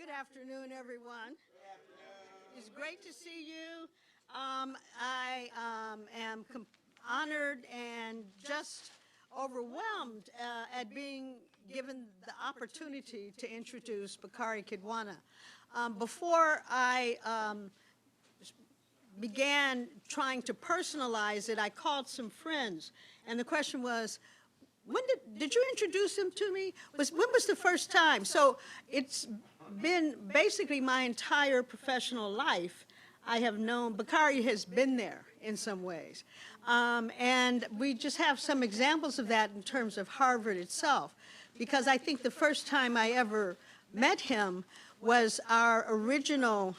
Good afternoon, everyone. It's great to see you. I am honored and just overwhelmed at being given the opportunity to introduce Bakari Kitwana. Before I began trying to personalize it, I called some friends, and the question was, when did you introduce him to me? When was the first time? So it's been basically my entire professional life. I have known Bakari has been there in some ways. And we just have some examples of that in terms of Harvard itself, because I think the first time I ever met him was our original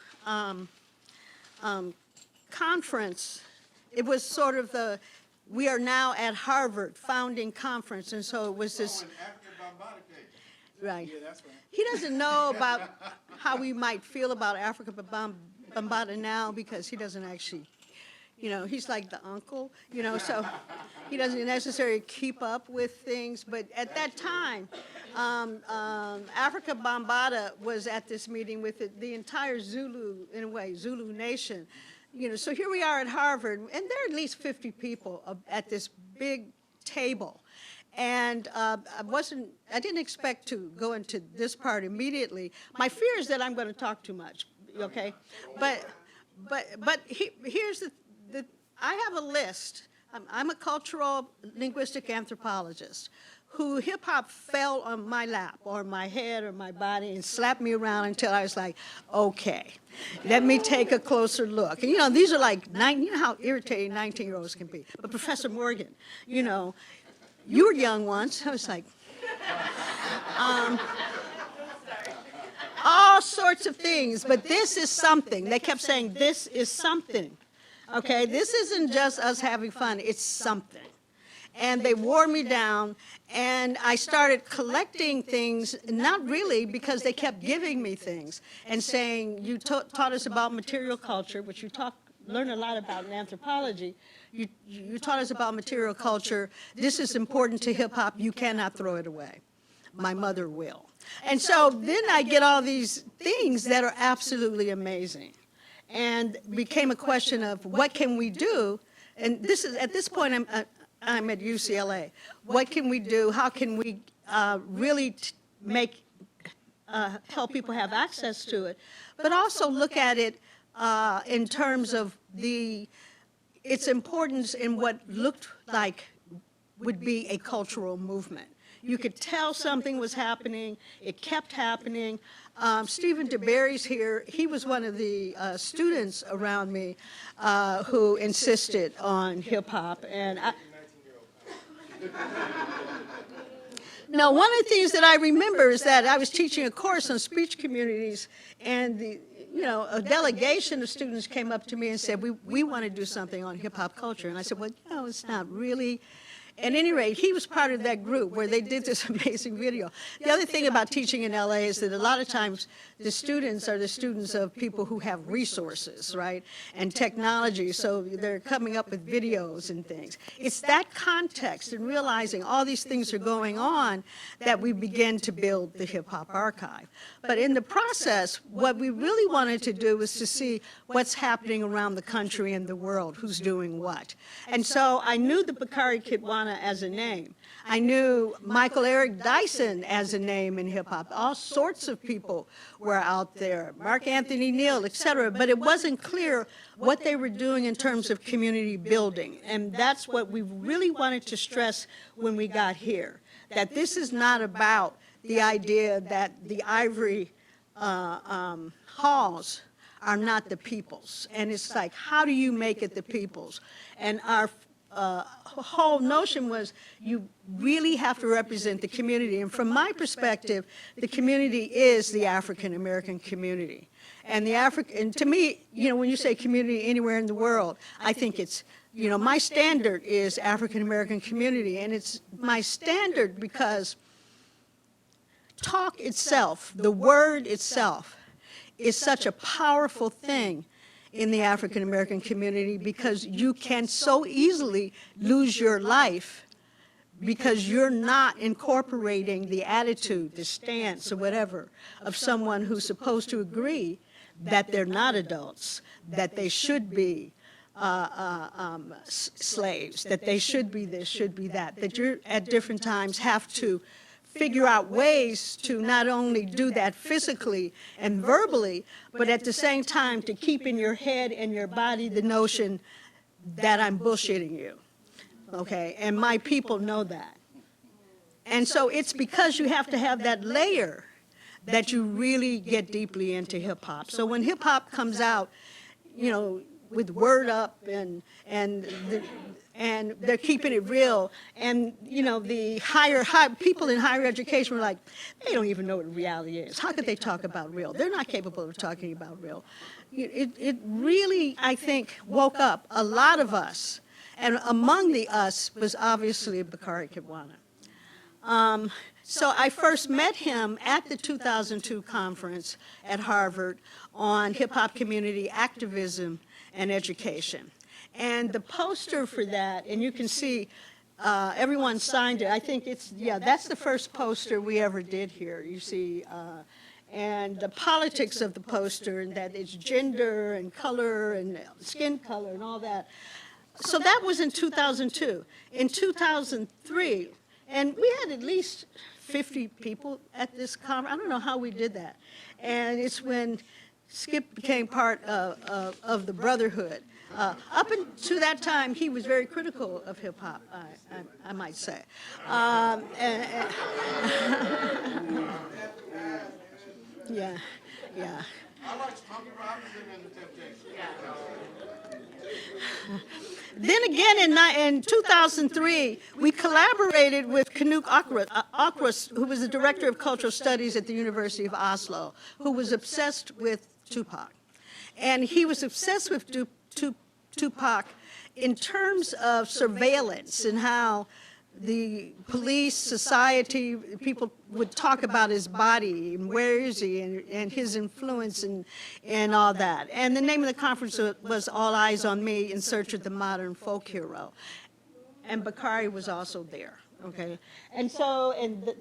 conference. It was sort of the We Are Now at Harvard founding conference, and so it was this. Right. Yeah, that's right. He doesn't know about how we might feel about Africa Bambaataa now, because he doesn't actually, he's like the uncle, so he doesn't necessarily keep up with things. But at that time, Africa Bambaataa was at this meeting with the entire Zulu, in a way, Zulu nation. So here we are at Harvard, and there are at least 50 people at this big table. And I didn't expect to go into this part immediately. My fear is that I'm going to talk too much, okay? But here's I have a list. I'm a cultural linguistic anthropologist who hip-hop fell on my lap or my head or my body and slapped me around until I was like, okay, let me take a closer look. And these are like, you know how irritating 19-year-olds can be. But Professor Morgan, you were young once. I was like, all sorts of things, but this is something. They kept saying, this is something, okay? This isn't just us having fun, it's something. And they wore me down, and I started collecting things, not really because they kept giving me things and saying, you taught us about material culture, which you learn a lot about in anthropology. You taught us about material culture. This is important to hip-hop. You cannot throw it away. My mother will. And so then I get all these things that are absolutely amazing. And became a question of what can we do? And this is, at this point, I'm at UCLA. What can we do? How can we really help people have access to it? But also look at it in terms of its importance in what looked like would be a cultural movement. You could tell something was happening. It kept happening. Stephen DeBerry's here. He was one of the students around me who insisted on hip-hop. And now, one of the things that I remember is that I was teaching a course on speech communities, and a delegation of students came up to me and said, we want to do something on hip-hop culture. And I said, well, it's not really. At any rate, he was part of that group where they did this amazing video. The other thing about teaching in LA is that a lot of times the students are the students of people who have resources, right, and technology, so they're coming up with videos and things. It's that context and realizing all these things are going on that we begin to build the hip-hop archive. But in the process, what we really wanted to do was to see what's happening around the country and the world, who's doing what. And so I knew the Bakari Kitwana as a name. I knew Michael Eric Dyson as a name in hip-hop. All sorts of people were out there, Mark Anthony Neal, et cetera, but it wasn't clear what they were doing in terms of community building. And that's what we really wanted to stress when we got here, that this is not about the idea that the ivory halls are not the people's. And it's like, how do you make it the people's? And our whole notion was you really have to represent the community. And from my perspective, the community is the African American community. And to me, when you say community anywhere in the world, I think it's, my standard is African American community. And it's my standard because talk itself, the word itself, is such a powerful thing in the African American community, because you can so easily lose your life because you're not incorporating the attitude, the stance, or whatever of someone who's supposed to agree that they're not adults, that they should be slaves, that they should be this, should be that you're at different times have to figure out ways to not only do that physically and verbally, but at the same time to keep in your head and your body the notion that I'm bullshitting you, okay? And my people know that. And so it's because you have to have that layer that you really get deeply into hip hop. So when hip hop comes out, you know, with Word Up and they're keeping it real, and you know the high people in higher education were like, they don't even know what reality is. How could they talk about real? They're not capable of talking about real. It really, I think, woke up a lot of us, and among the us was obviously Bakari Kitwana. So I first met him at the 2002 conference at Harvard on hip-hop community activism and education. And the poster for that, and you can see everyone signed it. I think it's, yeah, that's the first poster we ever did here. You see, and the politics of the poster, and that it's gender and color and skin color and all that. So that was in 2002. In 2003, and we had at least 50 people at this conference. I don't know how we did that. And it's when Skip became part of the Brotherhood. Up until that time, he was very critical of hip hop, I might say. Yeah. I like Smokey Robinson and the Temptations. Then again, in 2003, we collaborated with Knut Akras, who was the director of cultural studies at the University of Oslo, who was obsessed with Tupac. And he was obsessed with Tupac in terms of surveillance and how the police, society, people would talk about his body and where is he and his influence and all that. And the name of the conference was All Eyes on Me in Search of the Modern Folk Hero. And Bakari was also there, okay? And so,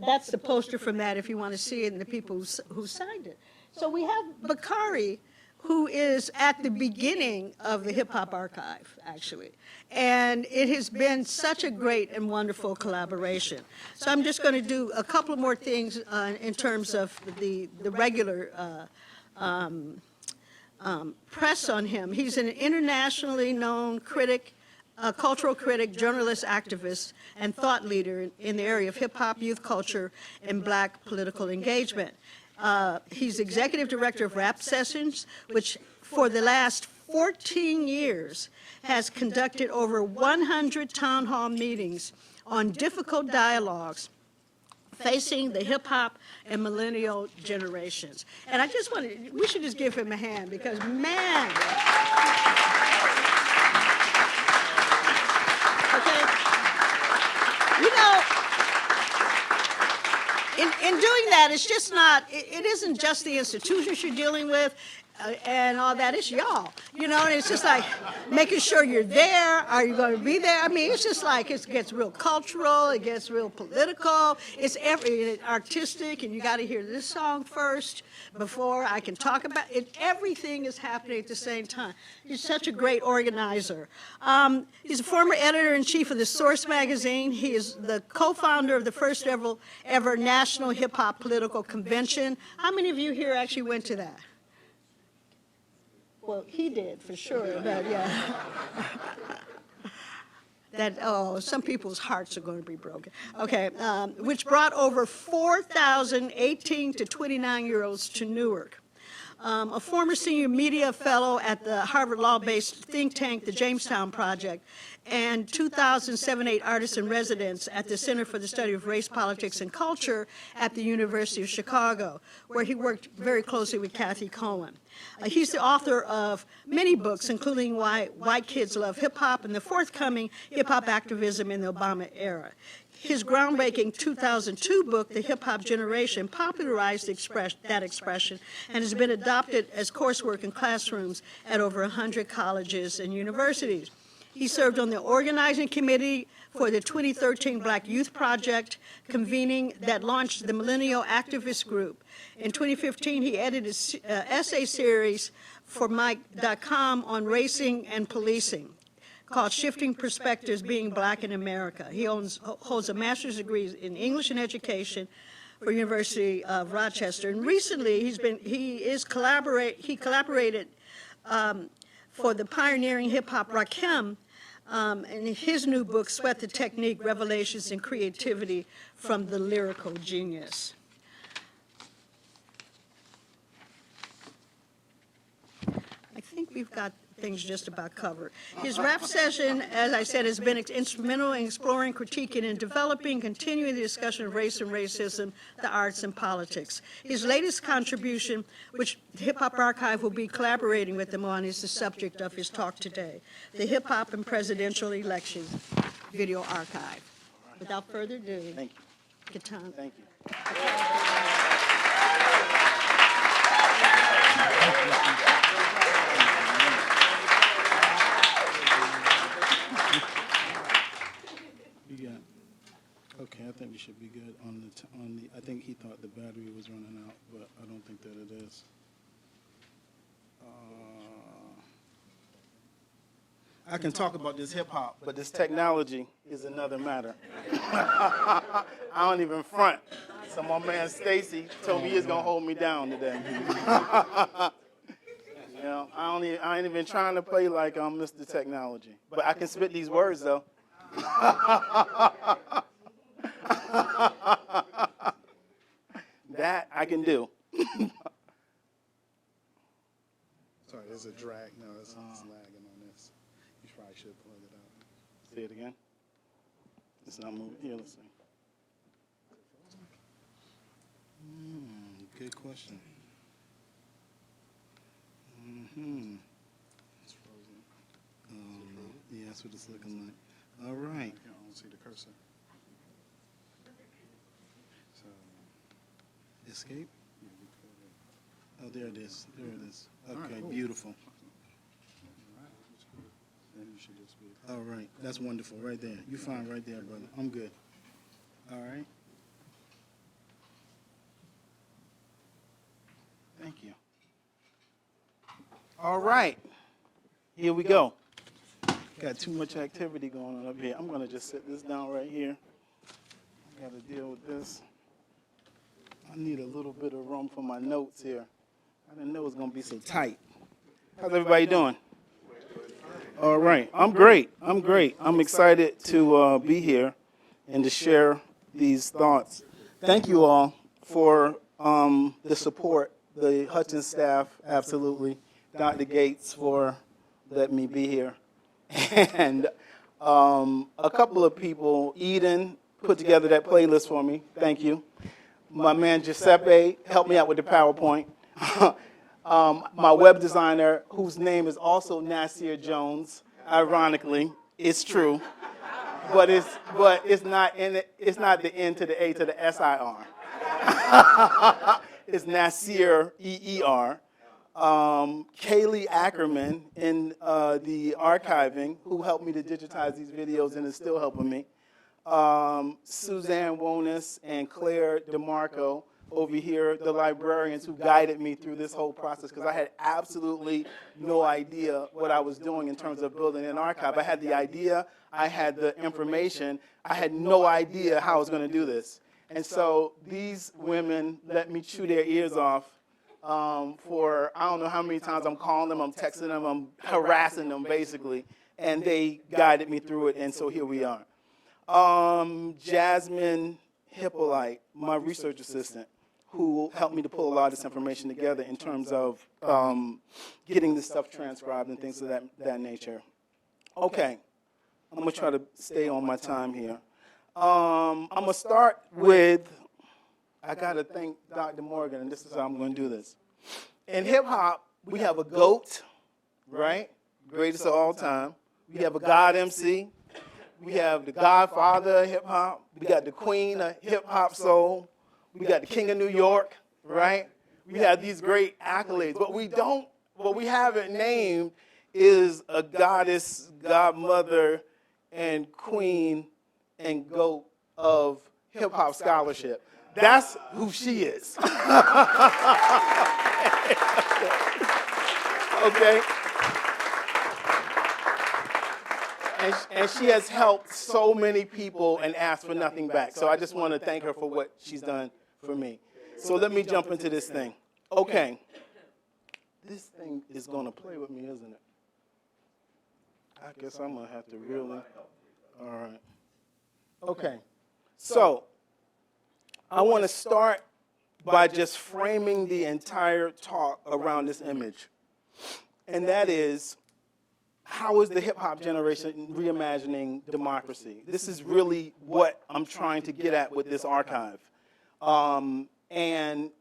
that's the poster from that if you want to see it and the people who signed it. So we have Bakari, who is at the beginning of the Hip Hop Archive, actually. And it has been such a great and wonderful collaboration. So I'm just going to do a couple more things in terms of the regular press on him. He's an internationally known critic, cultural critic, journalist, activist, and thought leader in the area of hip-hop, youth culture, and black political engagement. He's executive director of Rap Sessions, which for the last 14 years has conducted over 100 town hall meetings on difficult dialogues facing the hip-hop and millennial generations. And I just wanted, we should just give him a hand because, man, okay, you know, in doing that, it's just not, it isn't just the institutions you're dealing with and all that, it's y'all, you know, and it's just like making sure you're there. Are you going to be there? I mean, it's just like it gets real cultural, it gets real political, it's artistic, and you got to hear this song first before I can talk about it. Everything is happening at the same time. He's such a great organizer. He's a former editor-in-chief of the Source magazine. He is the co-founder of the first ever National Hip Hop Political Convention. How many of you here actually went to that? Well, he did for sure, but yeah. Some people's hearts are going to be broken. Okay, which brought over 4,000 18 to 29-year-olds to Newark. A former senior media fellow at the Harvard law-based think tank, the Jamestown Project, and 2007-8 artist in residence at the Center for the Study of Race, Politics, and Culture at the University of Chicago, where he worked very closely with Kathy Cohen. He's the author of many books, including Why White Kids Love Hip Hop and the forthcoming Hip Hop Activism in the Obama Era. His groundbreaking 2002 book, The Hip Hop Generation, popularized that expression and has been adopted as coursework in classrooms at over 100 colleges and universities. He served on the organizing committee for the 2013 Black Youth Project convening that launched the Millennial Activist Group. In 2015, he edited an essay series for Mike.com on racing and policing called Shifting Perspectives, Being Black in America. He holds a master's degree in English and Education for University of Rochester. And recently, he collaborated for the pioneering hip-hop Rakim in his new book, Sweat the Technique, Revelations and Creativity from the Lyrical Genius. I think we've got things just about covered. His rap session, as I said, has been instrumental in exploring, critiquing, and developing, continuing the discussion of race and racism, the arts, and politics. His latest contribution, which the Hip Hop Archive will be collaborating with him on, is the subject of his talk today, the Hip Hop and Presidential Elections Video Archive. Without further ado, Thank you. Kitwana. Thank you. Okay, I think we should be good on the. I think he thought the battery was running out, but I don't think that it is. I can talk about this hip hop, but this technology is another matter. I don't even front. So my man Stacy told me he's gonna hold me down today. You know, I ain't even trying to play like I'm Mr. Technology, but I can spit these words though. That I can do. Sorry, there's a drag. No, it's lagging on this. You probably should plug it out. Say it again. It's not moving. Here, let's see. Good question. It's frozen. Yeah, that's what it's looking like. All right. I don't see the cursor. So, Escape. yeah, we could. Oh, there it is. There it is. Okay, right, cool. beautiful. All right, that's good. Then you should just be. All right, that's wonderful right there. You fine right there, brother. I'm good. All right. Thank you. All right, here we go. Got too much activity going on up here. I'm gonna just sit this down right here. I gotta deal with this. I need a little bit of room for my notes here. I didn't know it was gonna be so tight. How's everybody doing? All right, I'm great. I'm great. I'm excited to be here and to share these thoughts. Thank you all for the support. The Hutchins staff, absolutely. Dr. Gates for letting me be here. And a couple of people, Eden put together that playlist for me. Thank you. My man Giuseppe helped me out with the PowerPoint. My web designer, whose name is also Nasir Jones, ironically, it's true, but it's not the N to the A to the SIR. It's Nasir, EER. Kaylee Ackerman in the archiving, who helped me to digitize these videos and is still helping me. Suzanne Wonis and Claire DeMarco over here, the librarians who guided me through this whole process, because I had absolutely no idea what I was doing in terms of building an archive. I had the idea, I had the information, I had no idea how I was going to do this. And so these women let me chew their ears off for I don't know how many times I'm calling them, I'm texting them, I'm harassing them basically, and they guided me through it, and so here we are. Jasmine Hippolyte, my research assistant, who helped me to pull a lot of this information together in terms of getting this stuff transcribed and things of that nature. Okay, I'm going to try to stay on my time here. I'm going to start with, I got to thank Dr. Morgan, and this is how I'm going to do this. In hip-hop, we have a GOAT, right? Greatest of all time. We have a God MC. We have the Godfather of hip-hop. We got the Queen of hip-hop soul. We got the King of New York, right? We have these great accolades. What we haven't named is a goddess, godmother, and queen and GOAT of hip-hop scholarship. That's who she is. Okay? And she has helped so many people and asked for nothing back. So I just want to thank her for what she's done for me. So let me jump into this thing. Okay. This thing is going to play with me, isn't it? I guess I'm going to have to really. All right. Okay. So I want to start by just framing the entire talk around this image. And that is, how is the hip-hop generation reimagining democracy? This is really what I'm trying to get at with this archive. And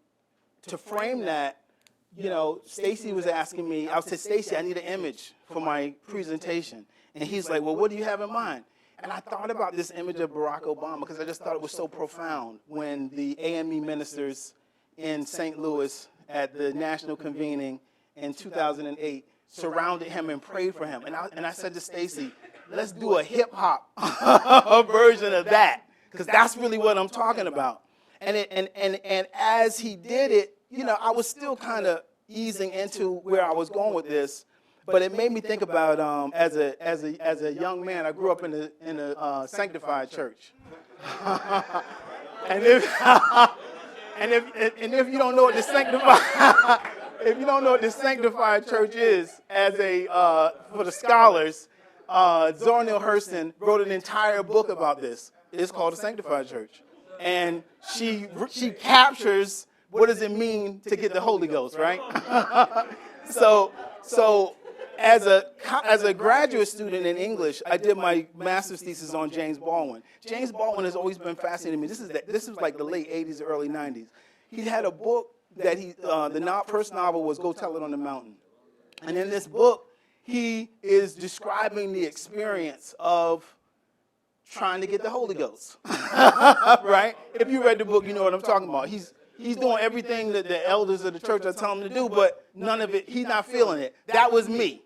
to frame that, you know, Stacy was asking me, I said, Stacy, I need an image for my presentation. And he's like, well, what do you have in mind? And I thought about this image of Barack Obama because I just thought it was so profound when the AME ministers in St. Louis at the national convening in 2008 surrounded him and prayed for him. And I said to Stacy, let's do a hip-hop version of that, because that's really what I'm talking about. And as he did it, you know, I was still kind of easing into where I was going with this, but it made me think about as a young man, I grew up in a Sanctified Church. and if you don't know what the Sanctified Church is, for the scholars, Zora Neale Hurston wrote an entire book about this. It's called the Sanctified Church, and she captures what does it mean to get the Holy Ghost, right? So as a graduate student in English, I did my master's thesis on James Baldwin. James Baldwin has always been fascinating to me. This was like the late 80s, early 90s. He had a book that the first novel was Go Tell It on the Mountain. And in this book, he is describing the experience of trying to get the Holy Ghost, right? If you read the book, you know what I'm talking about. He's doing everything that the elders of the church are telling him to do, but none of it, he's not feeling it. That was me,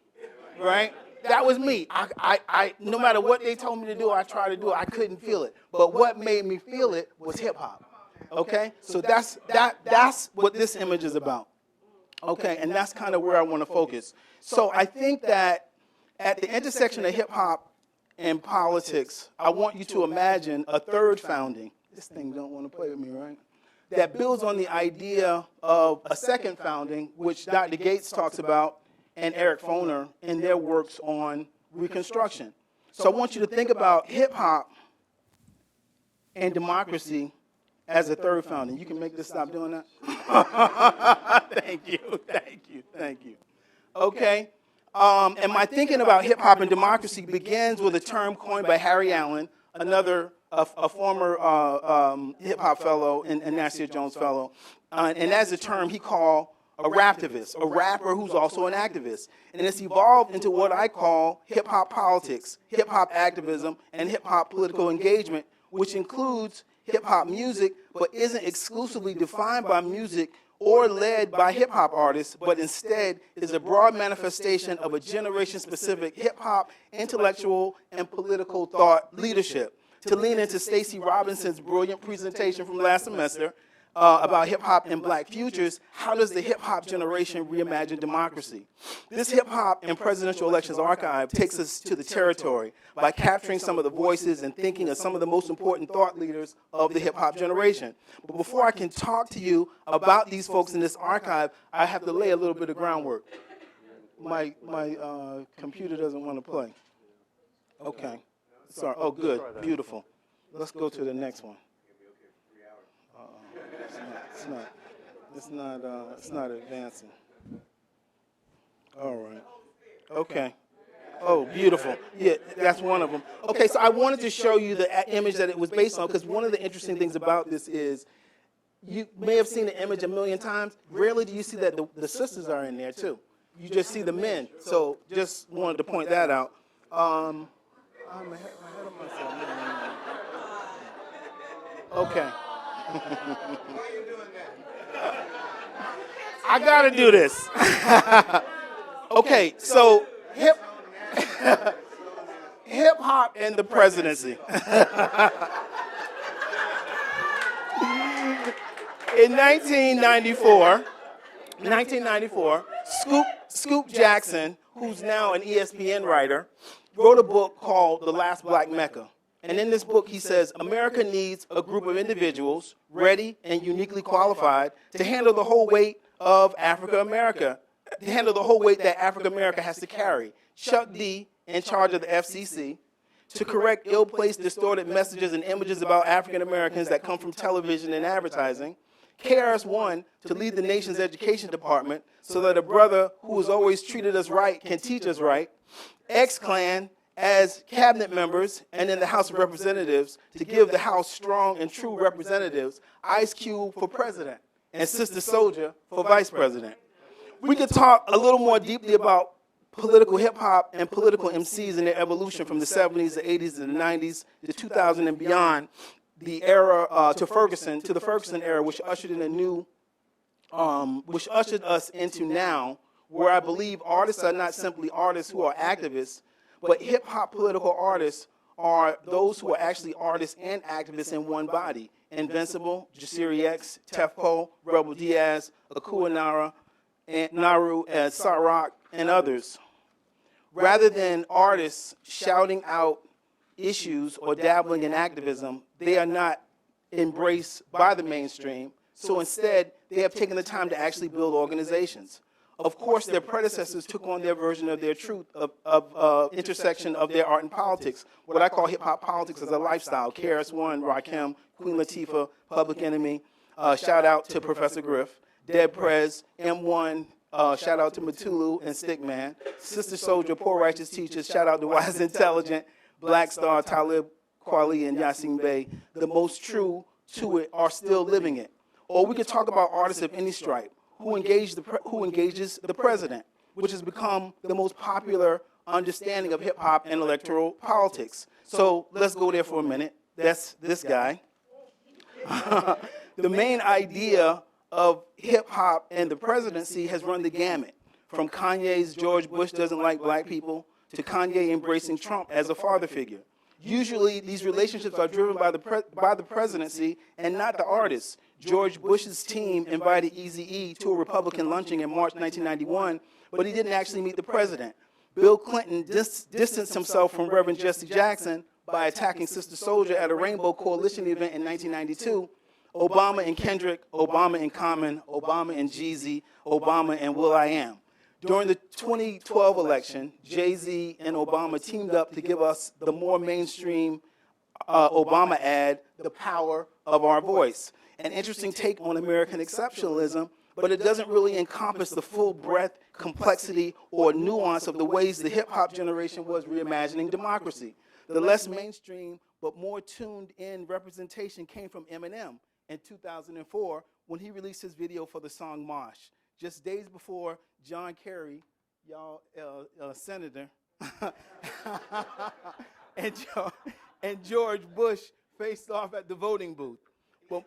right? That was me. I no matter what they told me to do, I tried to do it. I couldn't feel it. But what made me feel it was hip-hop. Okay, so that's what this image is about. Okay, and that's kind of where I want to focus. So I think that at the intersection of hip-hop and politics, I want you to imagine a third founding. This thing don't want to play with me, right? That builds on the idea of a second founding, which Dr. Gates talks about, and Eric Foner in their works on Reconstruction. So I want you to think about hip-hop and democracy as a third founding. You can make this stop doing that? Thank you. Okay. And my thinking about hip-hop and democracy begins with a term coined by Harry Allen, a former hip-hop fellow and Nasir Jones fellow. And as a term he called a raptivist, a rapper who's also an activist. And it's evolved into what I call hip-hop politics, hip-hop activism, and hip-hop political engagement, which includes hip-hop music, but isn't exclusively defined by music or led by hip-hop artists, but instead is a broad manifestation of a generation-specific hip-hop intellectual and political thought leadership. To lean into Stacey Robinson's brilliant presentation from last semester about hip-hop and black futures, how does the hip-hop generation reimagine democracy? This hip-hop and presidential elections archive takes us to the territory by capturing some of the voices and thinking of some of the most important thought leaders of the hip-hop generation. But before I can talk to you about these folks in this archive, I have to lay a little bit of groundwork. My computer doesn't want to play. Okay. Sorry. Oh, good. Beautiful. Let's go to the next one. It's not advancing. All right. Okay. Oh, beautiful. Yeah, that's one of them. Okay, so I wanted to show you the image that it was based on, because one of the interesting things about this is you may have seen the image a million times. Rarely do you see that the sisters are in there, too. You just see the men. So just wanted to point that out. I'm ahead of myself. Okay. I gotta do this. Hip hop and the presidency. In 1994, Scoop Jackson, who's now an ESPN writer, wrote a book called The Last Black Mecca. And in this book, he says, America needs a group of individuals ready and uniquely qualified to handle the whole weight of Africa America, to handle the whole weight that Africa America has to carry. Chuck D, in charge of the FCC, to correct ill-placed, distorted messages and images about African Americans that come from television and advertising. KRS-One to lead the nation's education department so that a brother who has always treated us right can teach us right. X-Clan as cabinet members and in the House of Representatives to give the House strong and true representatives. Ice Cube for president and Sister Souljah for vice president. We could talk a little more deeply about political hip-hop and political MCs and their evolution from the 70s, the 80s, and the 90s, the 2000 and beyond, the era to the Ferguson era, which ushered in a new, which ushered us into now, where I believe artists are not simply artists who are activists, but hip-hop political artists are those who are actually artists and activists in one body. Invincible, Jasiri X, Tefpo, Rebel Diaz, Akua Nara, and Naru, Sarak, and others. Rather than artists shouting out issues or dabbling in activism, they are not embraced by the mainstream. So instead, they have taken the time to actually build organizations. Of course, their predecessors took on their version of their truth of intersection of their art and politics. What I call hip-hop politics as a lifestyle. KRS-One, Rakim, Queen Latifah, Public Enemy. Shout out to Professor Griff. Dead Prez, M1, shout out to Matulu and Stickman. Sister Souljah, Poor Righteous Teachers, shout out to Wise Intelligent. Black Star, Talib Kweli, and Yasin Bey. The most true to it are still living it. Or we could talk about artists of any stripe who engages the president, which has become the most popular understanding of hip-hop and electoral politics. So let's go there for a minute. That's this guy. The main idea of hip-hop and the presidency has run the gamut, from Kanye's George Bush doesn't like black people to Kanye embracing Trump as a father figure. Usually, these relationships are driven by the presidency and not the artists. George Bush's team invited Eazy-E to a Republican luncheon in March 1991, but he didn't actually meet the president. Bill Clinton distanced himself from Reverend Jesse Jackson by attacking Sister Souljah at a Rainbow Coalition event in 1992. Obama and Kendrick, Obama and Common, Obama and Jeezy, Obama and will.i.am. During the 2012 election, Jay-Z and Obama teamed up to give us the more mainstream Obama ad, The Power of Our Voice. An interesting take on American exceptionalism, but it doesn't really encompass the full breadth, complexity, or nuance of the ways the hip-hop generation was reimagining democracy. The less mainstream, but more tuned-in representation came from Eminem in 2004 when he released his video for the song Mosh. Just days before John Kerry, y'all senator, and George Bush faced off at the voting booth. Well,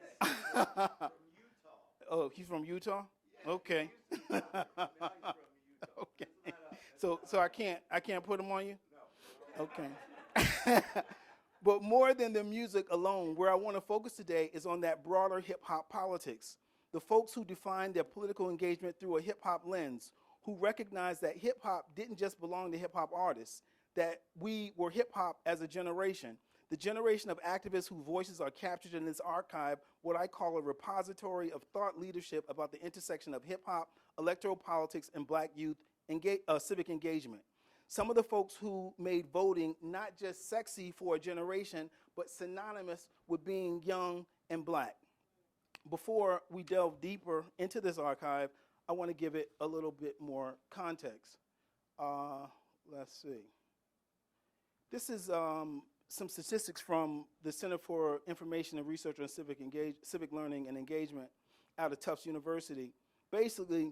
oh, he's from Utah? Okay. Okay. So I can't put him on you? Okay. But more than the music alone, where I want to focus today is on that broader hip-hop politics. The folks who define their political engagement through a hip-hop lens, who recognize that hip-hop didn't just belong to hip-hop artists, that we were hip-hop as a generation. The generation of activists whose voices are captured in this archive, what I call a repository of thought leadership about the intersection of hip-hop, electoral politics, and black youth civic engagement. Some of the folks who made voting not just sexy for a generation, but synonymous with being young and black. Before we delve deeper into this archive, I want to give it a little bit more context. Let's see. This is some statistics from the Center for Information and Research on Civic Learning and Engagement out of Tufts University. Basically,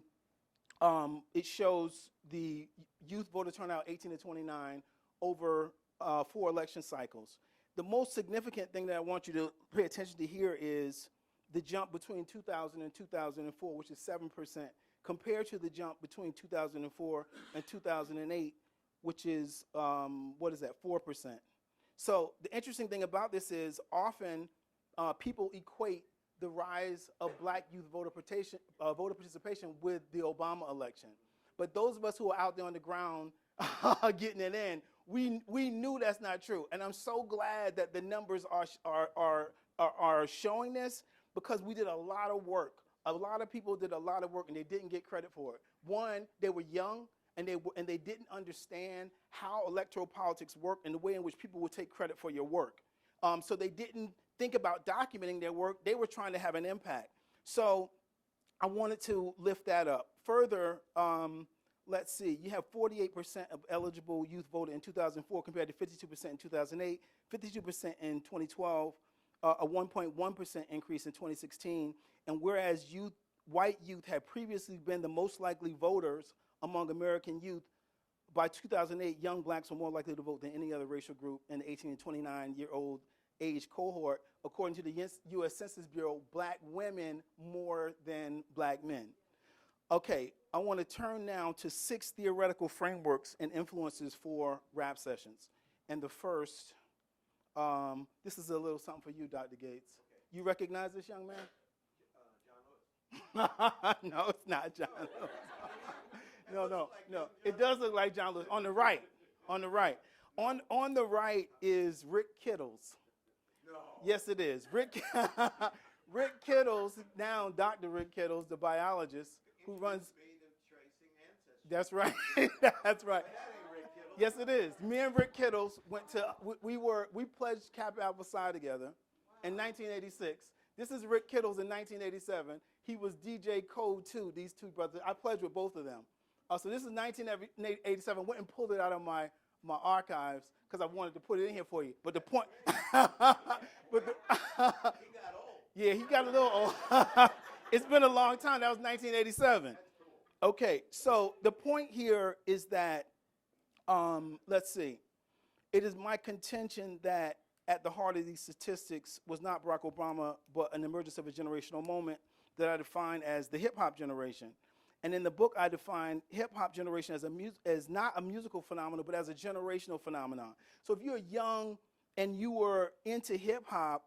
it shows the youth voter turnout 18 to 29 over 4 election cycles. The most significant thing that I want you to pay attention to here is the jump between 2000 and 2004, which is 7%, compared to the jump between 2004 and 2008, which is, 4%. So the interesting thing about this is often people equate the rise of black youth voter participation with the Obama election. But those of us who are out there on the ground getting it in, we knew that's not true. And I'm so glad that the numbers are showing this, because we did a lot of work. A lot of people did a lot of work and they didn't get credit for it. One, they were young and they didn't understand how electoral politics work and the way in which people would take credit for your work. So they didn't think about documenting their work. They were trying to have an impact. So I wanted to lift that up. Further, let's see, you have 48% of eligible youth voted in 2004 compared to 52% in 2008, 52% in 2012, a 1.1% increase in 2016. And whereas white youth had previously been the most likely voters among American youth, by 2008, young blacks were more likely to vote than any other racial group in the 18 to 29-year-old age cohort. According to the U.S. Census Bureau, black women more than black men. Okay, I want to turn now to 6 theoretical frameworks and influences for rap sessions. And the first, this is a little something for you, Dr. Gates. Okay. You recognize this young man? John Lewis. No, it's not John Lewis. No. It does look like John Lewis. On the right. On the right is Rick Kittles. No. Yes, it is. Rick Kittles, now Dr. Rick Kittles, the biologist who runs. That's right. That's right. Yes, it is. Me and Rick Kittles went to. We pledged Kappa Alpha Psi together in 1986. This is Rick Kittles in 1987. He was DJ Code 2. These two brothers. I pledged with both of them. So this is 1987. Went and pulled it out of my archives because I wanted to put it in here for you. But the point, he got old. Yeah, he got a little old. It's been a long time. That was 1987. Okay, so the point here is that, let's see. It is my contention that at the heart of these statistics was not Barack Obama, but an emergence of a generational moment that I define as the hip-hop generation. And in the book, I define hip-hop generation as not a musical phenomenon, but as a generational phenomenon. So if you're young and you were into hip-hop,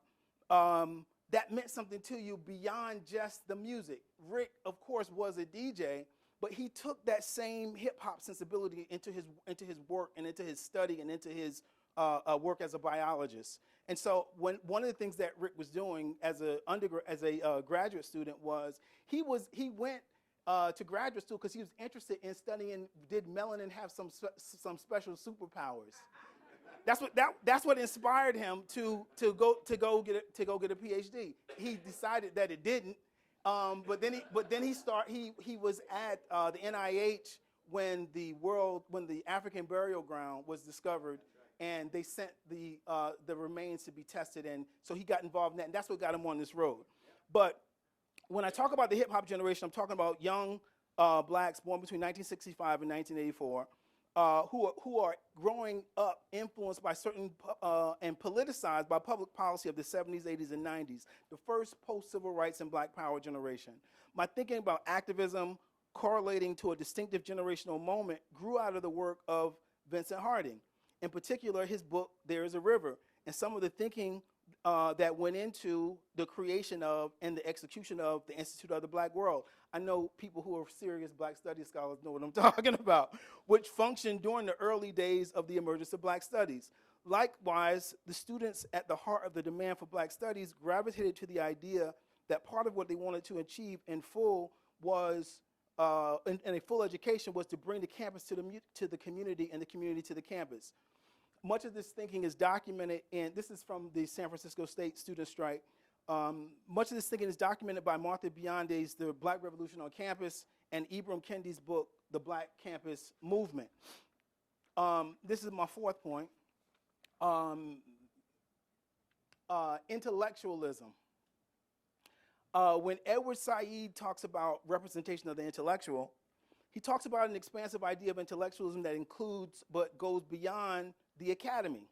that meant something to you beyond just the music. Rick, of course, was a DJ, but he took that same hip-hop sensibility into his work and into his study and into his work as a biologist. And so one of the things that Rick was doing as a graduate student was he went to graduate school because he was interested in studying, did melanin have some special superpowers? That's what inspired him to go get a PhD. He decided that it didn't, but then he was at the NIH when the African burial ground was discovered, and they sent the remains to be tested, and so he got involved in that, and that's what got him on this road. But when I talk about the hip-hop generation, I'm talking about young blacks born between 1965 and 1984 who are growing up influenced by certain and politicized by public policy of the 70s, 80s, and 90s, the first post-civil rights and black power generation. My thinking about activism correlating to a distinctive generational moment grew out of the work of Vincent Harding. In particular, his book, There is a River, and some of the thinking that went into the creation of and the execution of the Institute of the Black World. I know people who are serious black studies scholars know what I'm talking about, which functioned during the early days of the emergence of black studies. Likewise, the students at the heart of the demand for black studies gravitated to the idea that part of what they wanted to achieve in full was, in a full education, was to bring the campus to the community and the community to the campus. Much of this thinking is documented in, this is from the San Francisco State student strike. Much of this thinking is documented by Martha Biondi's The Black Revolution on Campus and Ibram Kendi's book, The Black Campus Movement. This is my fourth point. Intellectualism. When Edward Said talks about representation of the intellectual, he talks about an expansive idea of intellectualism that includes but goes beyond the academy.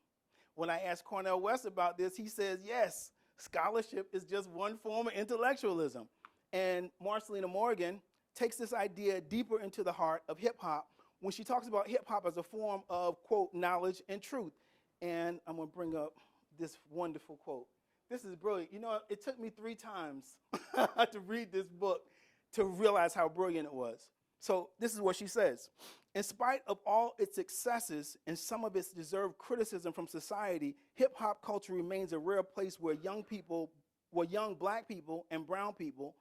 When I asked Cornel West about this, he says, yes, scholarship is just one form of intellectualism. And Marcelina Morgan takes this idea deeper into the heart of hip hop when she talks about hip hop as a form of, quote, knowledge and truth. And I'm going to bring up this wonderful quote. This is brilliant. You know, it took me 3 times to read this book to realize how brilliant it was. So this is what she says. In spite of all its successes and some of its deserved criticism from society, hip hop culture remains a rare place where young black people and brown people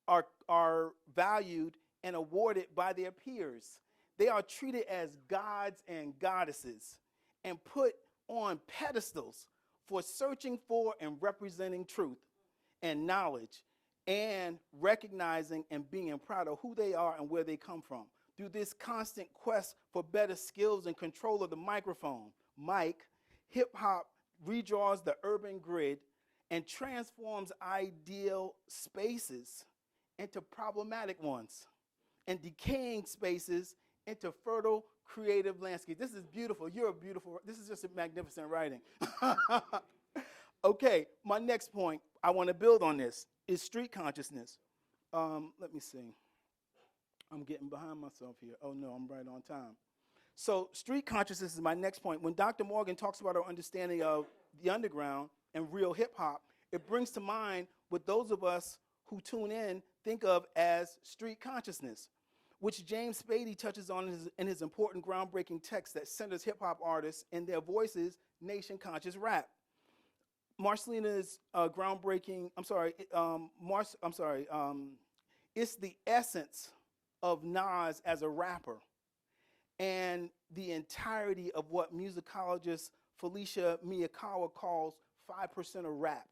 are valued and awarded by their peers. They are treated as gods and goddesses and put on pedestals for searching for and representing truth and knowledge and recognizing and being proud of who they are and where they come from. Through this constant quest for better skills and control of the microphone, mic, hip-hop redraws the urban grid and transforms ideal spaces into problematic ones and decaying spaces into fertile, creative landscapes. This is beautiful. This is just a magnificent writing. Okay, my next point, I want to build on this, is street consciousness. Let me see. I'm getting behind myself here. Oh, no, I'm right on time. So street consciousness is my next point. When Dr. Morgan talks about our understanding of the underground and real hip-hop, it brings to mind what those of us who tune in think of as street consciousness, which James Spady touches on in his important groundbreaking text that centers hip-hop artists and their voices, nation-conscious rap. Marcelina's it's the essence of Nas as a rapper and the entirety of what musicologist Felicia Miyakawa calls 5% of rap.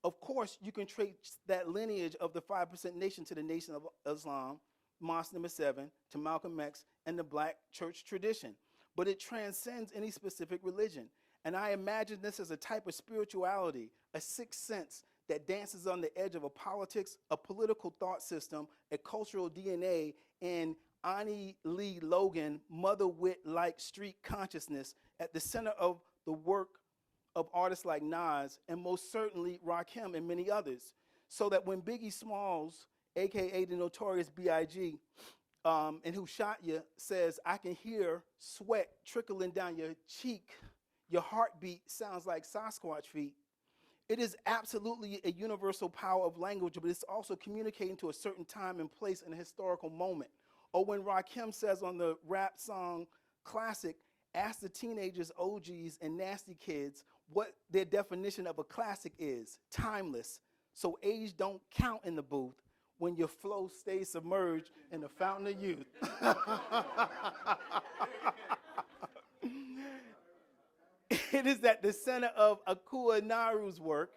Of course, you can trace that lineage of the 5% nation to the Nation of Islam, Mosque number 7, to Malcolm X, and the black church tradition. But it transcends any specific religion. And I imagine this as a type of spirituality, a sixth sense that dances on the edge of a politics, a political thought system, a cultural DNA, and Ani Lee Logan, mother wit-like street consciousness at the center of the work of artists like Nas, and most certainly Rakim and many others. So that when Biggie Smalls, AKA the notorious B.I.G., and Who Shot Ya, says, I can hear sweat trickling down your cheek, your heartbeat sounds like Sasquatch feet. It is absolutely a universal power of language, but it's also communicating to a certain time and place in a historical moment. Or when Rakim says on the rap song Classic, ask the teenagers, OGs, and nasty kids what their definition of a classic is, timeless. So age don't count in the booth when your flow stays submerged in the fountain of youth. It is at the center of Akua Naru's work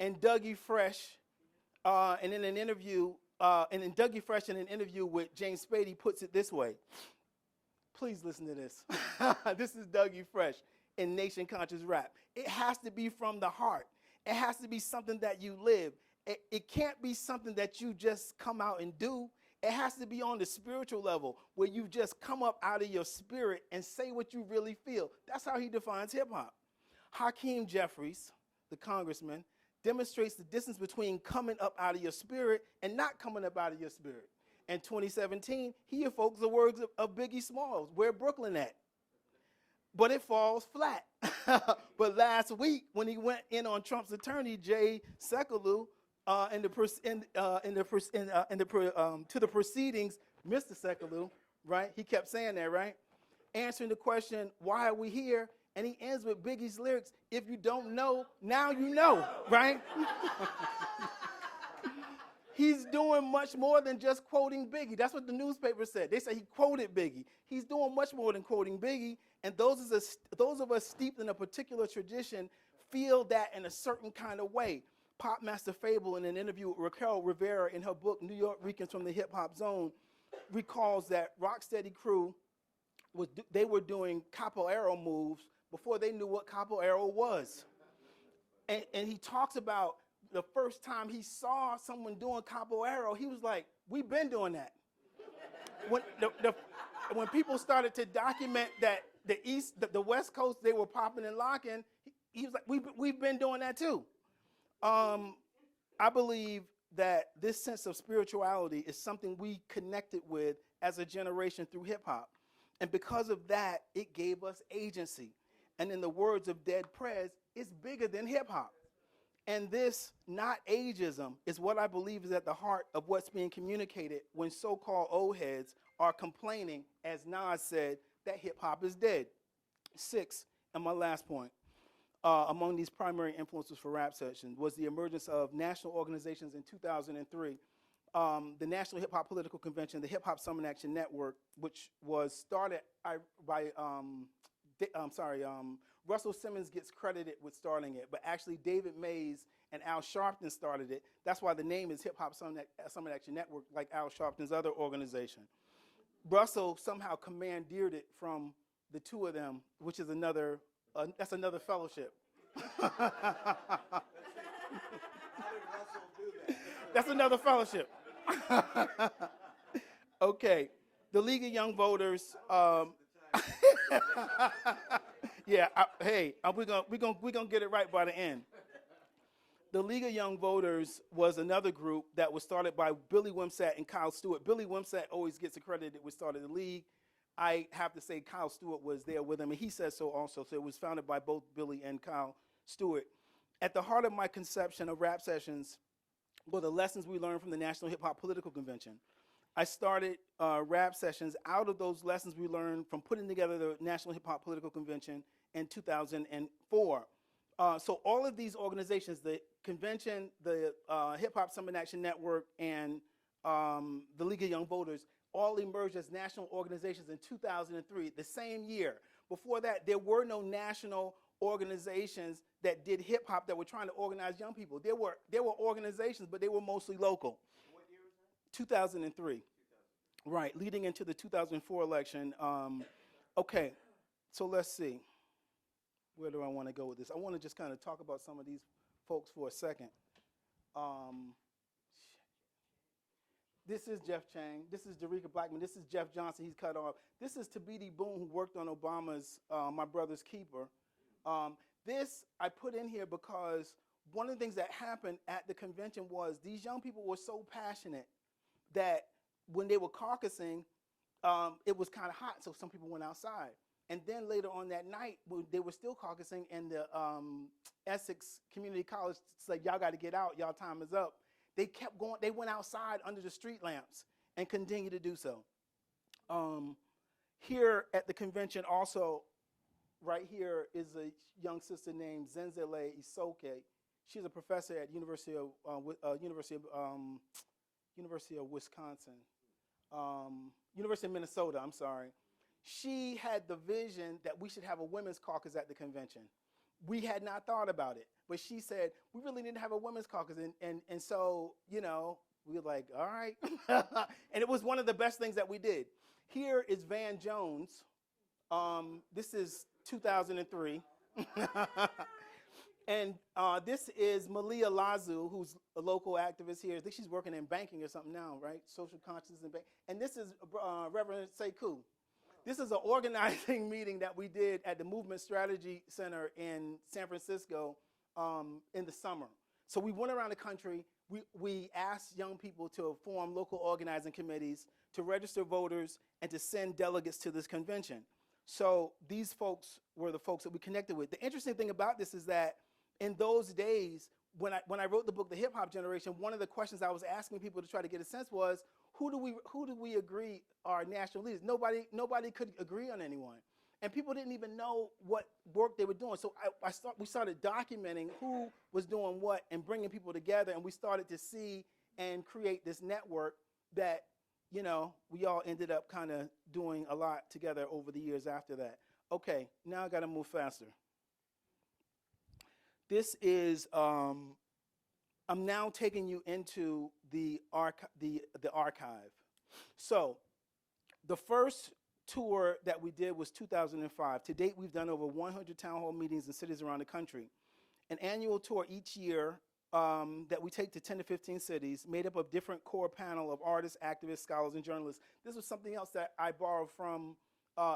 and Dougie Fresh, and in an interview, Dougie Fresh in an interview with James Spady puts it this way. Please listen to this. This is Dougie Fresh in Nation Conscious Rap. It has to be from the heart. It has to be something that you live. It can't be something that you just come out and do. It has to be on the spiritual level where you just come up out of your spirit and say what you really feel. That's how he defines hip hop. Hakeem Jeffries, the congressman, demonstrates the distance between coming up out of your spirit and not coming up out of your spirit. In 2017, he evokes the words of Biggie Smalls, where Brooklyn at? But it falls flat. But last week, when he went in on Trump's attorney, Jay Sekulow, to the proceedings, Mr. Sekulow, right? He kept saying that, right? Answering the question, why are we here? And he ends with Biggie's lyrics, if you don't know, now you know, right? He's doing much more than just quoting Biggie. That's what the newspaper said. They said he quoted Biggie. He's doing much more than quoting Biggie. And those of us steeped in a particular tradition feel that in a certain kind of way. Pop Master Fable, in an interview with Raquel Rivera in her book, New York Ricans from the Hip Hop Zone, recalls that Rocksteady Crew, they were doing capoeira moves before they knew what capoeira was. And he talks about the first time he saw someone doing capoeira, he was like, we've been doing that. When people started to document that the West Coast, they were popping and locking, he was like, we've been doing that too. I believe that this sense of spirituality is something we connected with as a generation through hip hop. And because of that, it gave us agency. And in the words of Dead Prez, it's bigger than hip hop. And this not ageism is what I believe is at the heart of what's being communicated when so-called old heads are complaining, as Nas said, that hip hop is dead. 6, and my last point, among these primary influences for rap sessions was the emergence of national organizations in 2003. The National Hip Hop Political Convention, the Hip Hop Summit Action Network, which was started by Russell Simmons gets credited with starting it, but actually David Mays and Al Sharpton started it. That's why the name is Hip Hop Summit Action Network, like Al Sharpton's other organization. Russell somehow commandeered it from the two of them, which is that's another fellowship. That's another fellowship. Okay, the League of Young Voters. We're gonna get it right by the end. The League of Young Voters was another group that was started by Billy Wimsatt and Kyle Stewart. Billy Wimsatt always gets accredited with starting the league. I have to say Kyle Stewart was there with him, and he says so also. So it was founded by both Billy and Kyle Stewart. At the heart of my conception of rap sessions were the lessons we learned from the National Hip Hop Political Convention. I started rap sessions out of those lessons we learned from putting together the National Hip Hop Political Convention in 2004. So all of these organizations, the convention, the Hip Hop Summit Action Network, and the League of Young Voters, all emerged as national organizations in 2003, the same year. Before that, there were no national organizations that did hip hop that were trying to organize young people. There were organizations, but they were mostly local. What year was that? 2003. Right, leading into the 2004 election. Okay, so let's see. Where do I want to go with this? I want to just kind of talk about some of these folks for a second. This is Jeff Chang. This is Jerika Blackman. This is Jeff Johnson. He's cut off. This is Tabiti Boone, who worked on Obama's My Brother's Keeper. This I put in here because one of the things that happened at the convention was these young people were so passionate that when they were caucusing, it was kind of hot, so some people went outside. And then later on that night, they were still caucusing, and the Essex Community College said, y'all got to get out, y'all time is up. They kept going, they went outside under the street lamps and continue to do so. Here at the convention also, right here is a young sister named Zenzele Isoke. She's a professor at University of Wisconsin, University of Minnesota, I'm sorry. She had the vision that we should have a women's caucus at the convention. We had not thought about it, but she said, we really need to have a women's caucus. And so, we were like, all right. And it was one of the best things that we did. Here is Van Jones. This is 2003. And this is Malia Lazu, who's a local activist here. I think she's working in banking or something now, right? Social consciousness and banking. And this is Reverend Sekou. This is an organizing meeting that we did at the Movement Strategy Center in San Francisco in the summer. So we went around the country. We asked young people to form local organizing committees, to register voters, and to send delegates to this convention. So these folks were the folks that we connected with. The interesting thing about this is that in those days, when I wrote the book, The Hip Hop Generation, one of the questions I was asking people to try to get a sense was, who do we agree are national leaders? Nobody could agree on anyone. And people didn't even know what work they were doing. So we started documenting who was doing what and bringing people together, and we started to see and create this network that, we all ended up kind of doing a lot together over the years after that. Okay, now I got to move faster. This is, I'm now taking you into the archive. So the first tour that we did was 2005. To date, we've done over 100 town hall meetings in cities around the country. An annual tour each year that we take to 10 to 15 cities, made up of different core panel of artists, activists, scholars, and journalists. This was something else that I borrowed from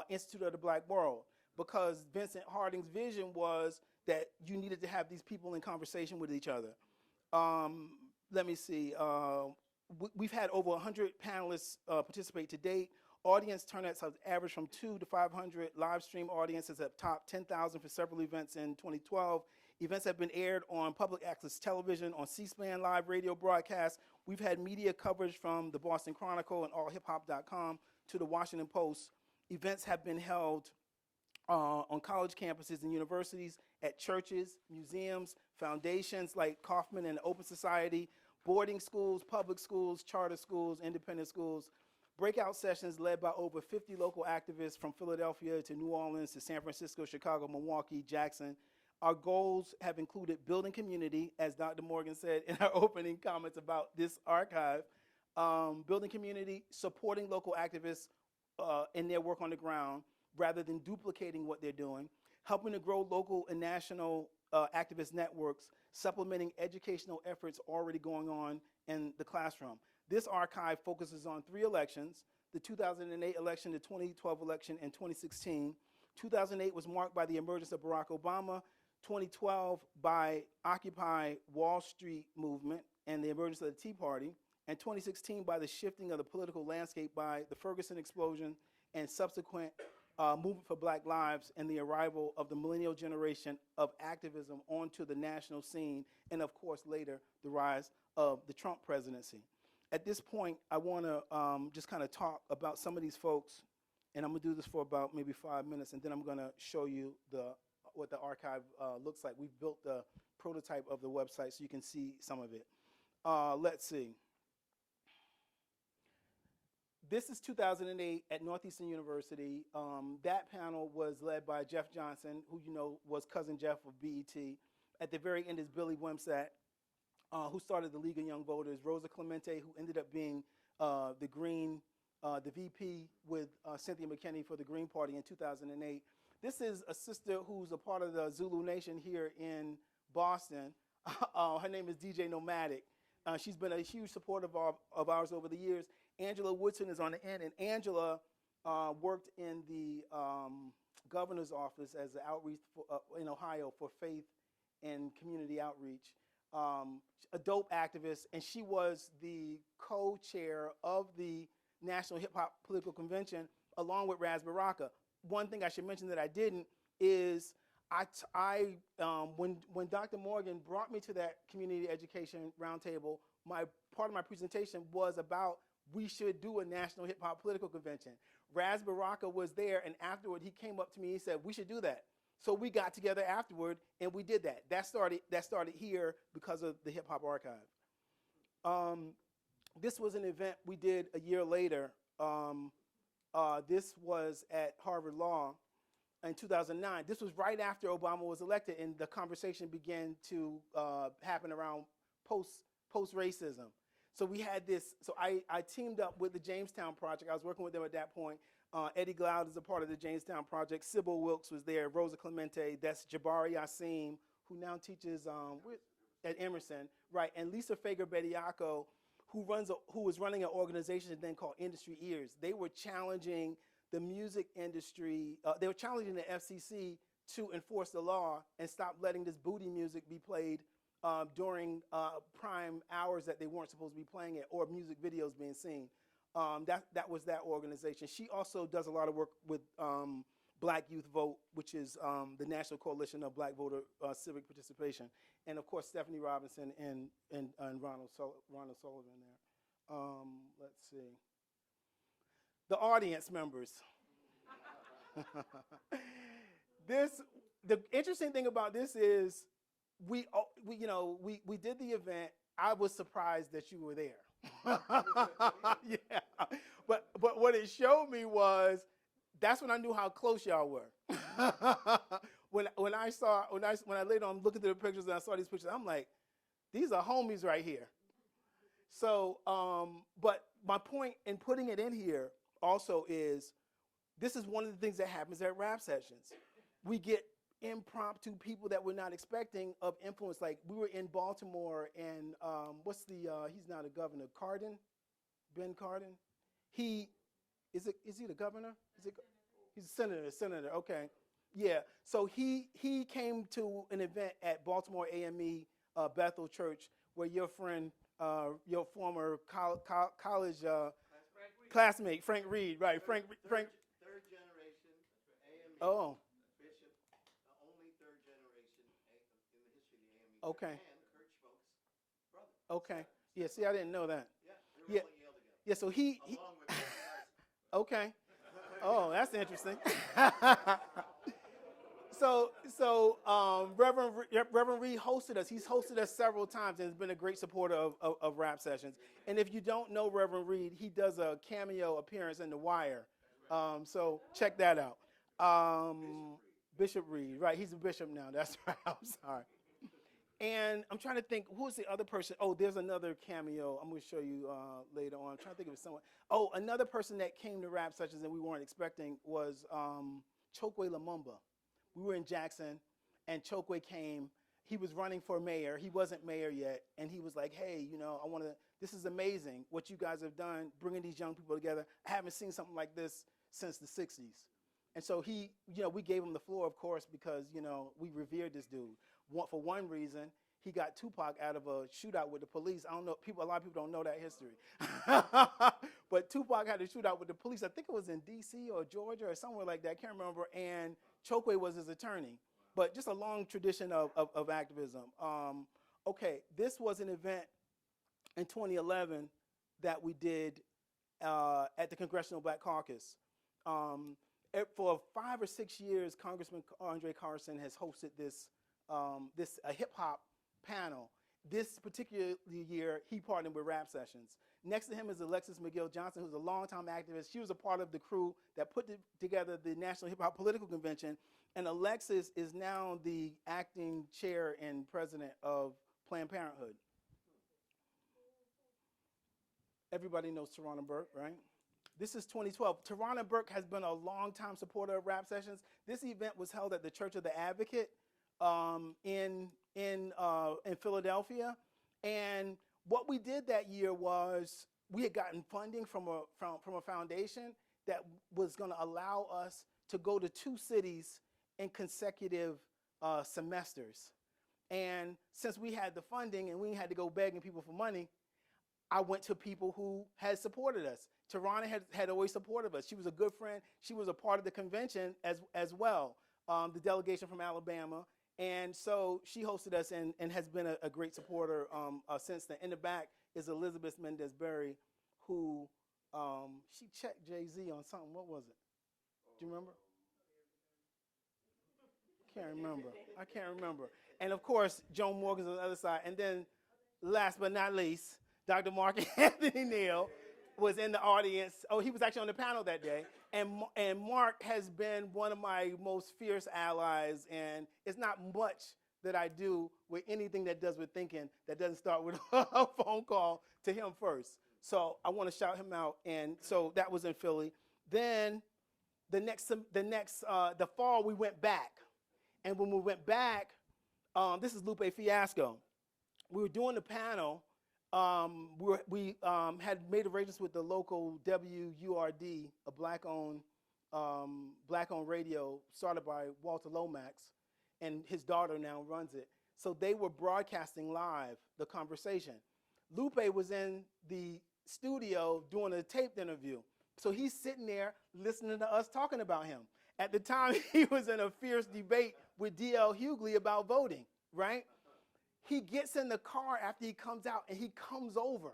Institute of the Black World, because Vincent Harding's vision was that you needed to have these people in conversation with each other. Let me see. We've had over 100 panelists participate to date. Audience turnouts have averaged from 2 to 500. Live stream audiences have topped 10,000 for several events in 2012. Events have been aired on public access television, on C-SPAN live radio broadcasts. We've had media coverage from the Boston Chronicle and allhiphop.com to the Washington Post. Events have been held on college campuses and universities, at churches, museums, foundations like Kauffman and the Open Society, boarding schools, public schools, charter schools, independent schools. Breakout sessions led by over 50 local activists from Philadelphia to New Orleans to San Francisco, Chicago, Milwaukee, Jackson. Our goals have included building community, as Dr. Morgan said in our opening comments about this archive, building community, supporting local activists in their work on the ground, rather than duplicating what they're doing, helping to grow local and national activist networks, supplementing educational efforts already going on in the classroom. This archive focuses on 3 elections: the 2008 election, the 2012 election, and 2016. 2008 was marked by the emergence of Barack Obama, 2012 by Occupy Wall Street movement and the emergence of the Tea Party, and 2016 by the shifting of the political landscape by the Ferguson explosion and subsequent movement for Black Lives and the arrival of the millennial generation of activism onto the national scene, and of course later the rise of the Trump presidency. At this point, I want to just kind of talk about some of these folks, and I'm going to do this for about maybe 5 minutes, and then I'm going to show you what the archive looks like. We've built the prototype of the website so you can see some of it. Let's see. This is 2008 at Northeastern University. That panel was led by Jeff Johnson, who you know was Cousin Jeff of BET. At the very end is Billy Wimsatt, who started the League of Young Voters. Rosa Clemente, who ended up being the VP with Cynthia McKinney for the Green Party in 2008. This is a sister who's a part of the Zulu Nation here in Boston. Her name is DJ Nomadic. She's been a huge supporter of ours over the years. Angela Woodson is on the end, and Angela worked in the governor's office as an outreach in Ohio for faith and community outreach. A dope activist, and she was the co-chair of the National Hip Hop Political Convention along with Raz Baraka. One thing I should mention that I didn't is when Dr. Morgan brought me to that community education roundtable, part of my presentation was about we should do a National Hip Hop Political Convention. Raz Baraka was there, and afterward he came up to me and said, we should do that. So we got together afterward and we did that. That started here because of the Hip Hop Archive. This was an event we did a year later. This was at Harvard Law in 2009. This was right after Obama was elected, and the conversation began to happen around post-racism. So we had this, so I teamed up with the Jamestown Project. I was working with them at that point. Eddie Glaude is a part of the Jamestown Project. Sybil Wilkes was there, Rosa Clemente, that's Jabari Yassim, who now teaches at Emerson, right? And Lisa Fager-Bediako, who was running an organization then called Industry Ears. They were challenging the music industry, they were challenging the FCC to enforce the law and stop letting this booty music be played during prime hours that they weren't supposed to be playing it, or music videos being seen. That was that organization. She also does a lot of work with Black Youth Vote, which is the National Coalition of Black Voter Civic Participation. And of course, Stephanie Robinson and Ronald Sullivan there. Let's see. The audience members. The interesting thing about this is we did the event. I was surprised that you were there. Yeah, but what it showed me was that's when I knew how close y'all were. when I later on looking through the pictures and I saw these pictures, I'm like, these are homies right here. So, but my point in putting it in here also is this is one of the things that happens at rap sessions. We get impromptu people that we're not expecting of influence. Like we were in Baltimore, and he's not a governor, Ben Cardin. Is he the governor? He's a senator, okay. Yeah, so he came to an event at Baltimore AME Bethel Church where your friend, your former college, Classmate, Frank Reed, right? Frank. Third generation AME. Oh, Bishop, the only third generation in the history of the AME. okay. And Kurt Schmoke's brother. Okay. Yeah. See, I didn't know that. Yeah, they were all at Yale together. Yeah. So he Along with Tyson. okay. Oh, that's interesting. So Reverend Reed hosted us. He's hosted us several times and has been a great supporter of rap sessions. And if you don't know Reverend Reed, he does a cameo appearance in The Wire. So check that out. Bishop Reed, right? He's a bishop now. That's right. I'm sorry. And I'm trying to think, who's the other person? Oh, there's another cameo. I'm going to show you later on. I'm trying to think of someone. Oh, another person that came to rap sessions that we weren't expecting was Chokwe Lumumba. We were in Jackson, and Chokwe came. He was running for mayor. He wasn't mayor yet, and he was like, hey, you know, I want to, this is amazing what you guys have done, bringing these young people together. I haven't seen something like this since the 60s. And so he, you know, we gave him the floor, of course, because, you know, we revered this dude. For one reason, he got Tupac out of a shootout with the police. I don't know, a lot of people don't know that history. But Tupac had a shootout with the police. I think it was in D.C. or Georgia or somewhere like that. I can't remember. And Chokwe was his attorney. But just a long tradition of activism. Okay, this was an event in 2011 that we did at the Congressional Black Caucus. For 5 or 6 years, Congressman Andre Carson has hosted this a hip-hop panel. This particular year, he partnered with Rap Sessions. Next to him is Alexis McGill Johnson, who's a longtime activist. She was a part of the crew that put together the National Hip Hop Political Convention. And Alexis is now the acting chair and president of Planned Parenthood. Everybody knows Tarana Burke, right? This is 2012. Tarana Burke has been a longtime supporter of Rap Sessions. This event was held at the Church of the Advocate in Philadelphia. And what we did that year was we had gotten funding from a foundation that was going to allow us to go to 2 cities in consecutive semesters. And since we had the funding and we had to go begging people for money, I went to people who had supported us. Tarana had always supported us. She was a good friend. She was a part of the convention as well, the delegation from Alabama. And so she hosted us and has been a great supporter since then. In the back is Elizabeth Mendez-Berry, who she checked Jay-Z on something. What was it? Do you remember? I can't remember. And of course, Joan Morgan's on the other side. And then last but not least, Dr. Mark Anthony Neal was in the audience. Oh, he was actually on the panel that day. And Mark has been one of my most fierce allies. And it's not much that I do with anything that does with thinking that doesn't start with a phone call to him first. So I want to shout him out. And so that was in Philly. Then the fall we went back. And when we went back, this is Lupe Fiasco. We were doing the panel. We had made arrangements with the local WURD, a black-owned radio started by Walter Lomax, and his daughter now runs it. So they were broadcasting live the conversation. Lupe was in the studio doing a taped interview. So he's sitting there listening to us talking about him. At the time, he was in a fierce debate with D.L. Hughley about voting, right? He gets in the car after he comes out, and he comes over. Wow.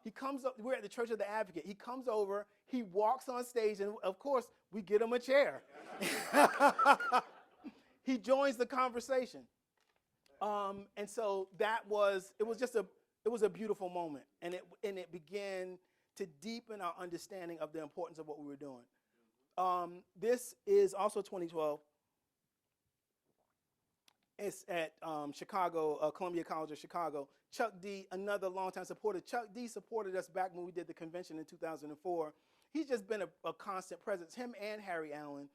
He comes up, we're at the Church of the Advocate. He comes over, he walks on stage, and of course, we get him a chair. He joins the conversation. And so it was a beautiful moment. And it began to deepen our understanding of the importance of what we were doing. This is also 2012. It's at Chicago, Columbia College of Chicago. Chuck D, another longtime supporter. Chuck D supported us back when we did the convention in 2004. He's just been a constant presence, him and Harry Allen.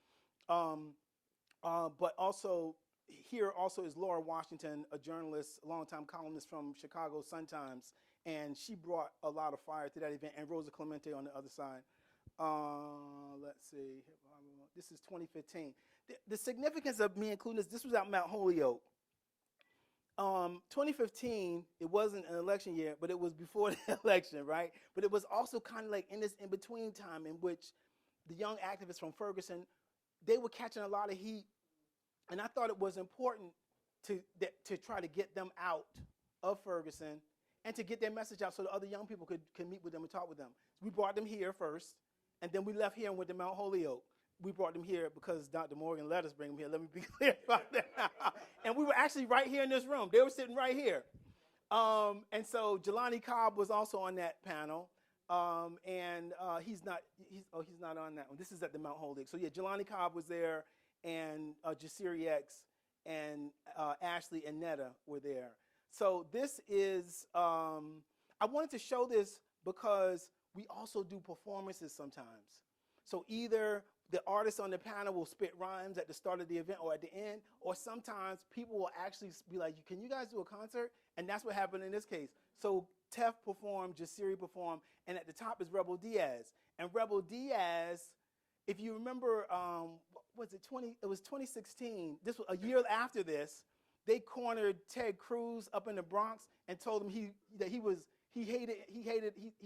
But also, here also is Laura Washington, a journalist, a longtime columnist from Chicago Sun-Times. And she brought a lot of fire to that event, and Rosa Clemente on the other side. Let's see. This is 2015. The significance of me including this was at Mount Holyoke. 2015, it wasn't an election year, but it was before the election, right? But it was also kind of like in this in-between time in which the young activists from Ferguson, they were catching a lot of heat, and I thought it was important to try to get them out of Ferguson and to get their message out so that other young people could meet with them and talk with them. So we brought them here first, and then we left here and went to Mount Holyoke. We brought them here because Dr. Morgan let us bring them here. Let me be clear about that. And we were actually right here in this room. They were sitting right here. And so Jelani Cobb was also on that panel. And he's not on that one. This is at the Mount Holyoke. So yeah, Jelani Cobb was there, and Jasiri X and Ashley and Netta were there. So this is, I wanted to show this because we also do performances sometimes. So either the artist on the panel will spit rhymes at the start of the event or at the end, or sometimes people will actually be like, can you guys do a concert? And that's what happened in this case. So Tef performed, Jasiri performed, and at the top is Rebel Diaz. And Rebel Diaz, if you remember, it was 2016, this was a year after this, they cornered Ted Cruz up in the Bronx and told him he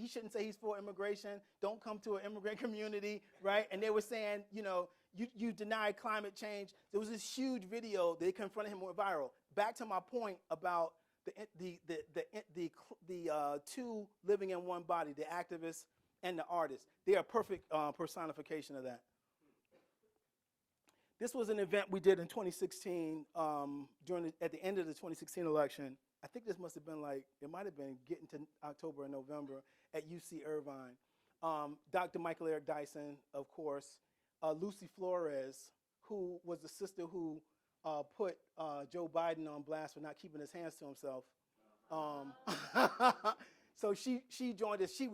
shouldn't say he's for immigration. Don't come to an immigrant community, right? And they were saying, you deny climate change. There was this huge video. They confronted him, went viral. Back to my point about the two living in one body, the activists and the artists. They are a perfect personification of that. This was an event we did in 2016 at the end of the 2016 election. I think this must have been it might have been getting to October and November at UC Irvine. Dr. Michael Eric Dyson, of course, Lucy Flores, who was the sister who put Joe Biden on blast for not keeping his hands to himself. So she joined us. She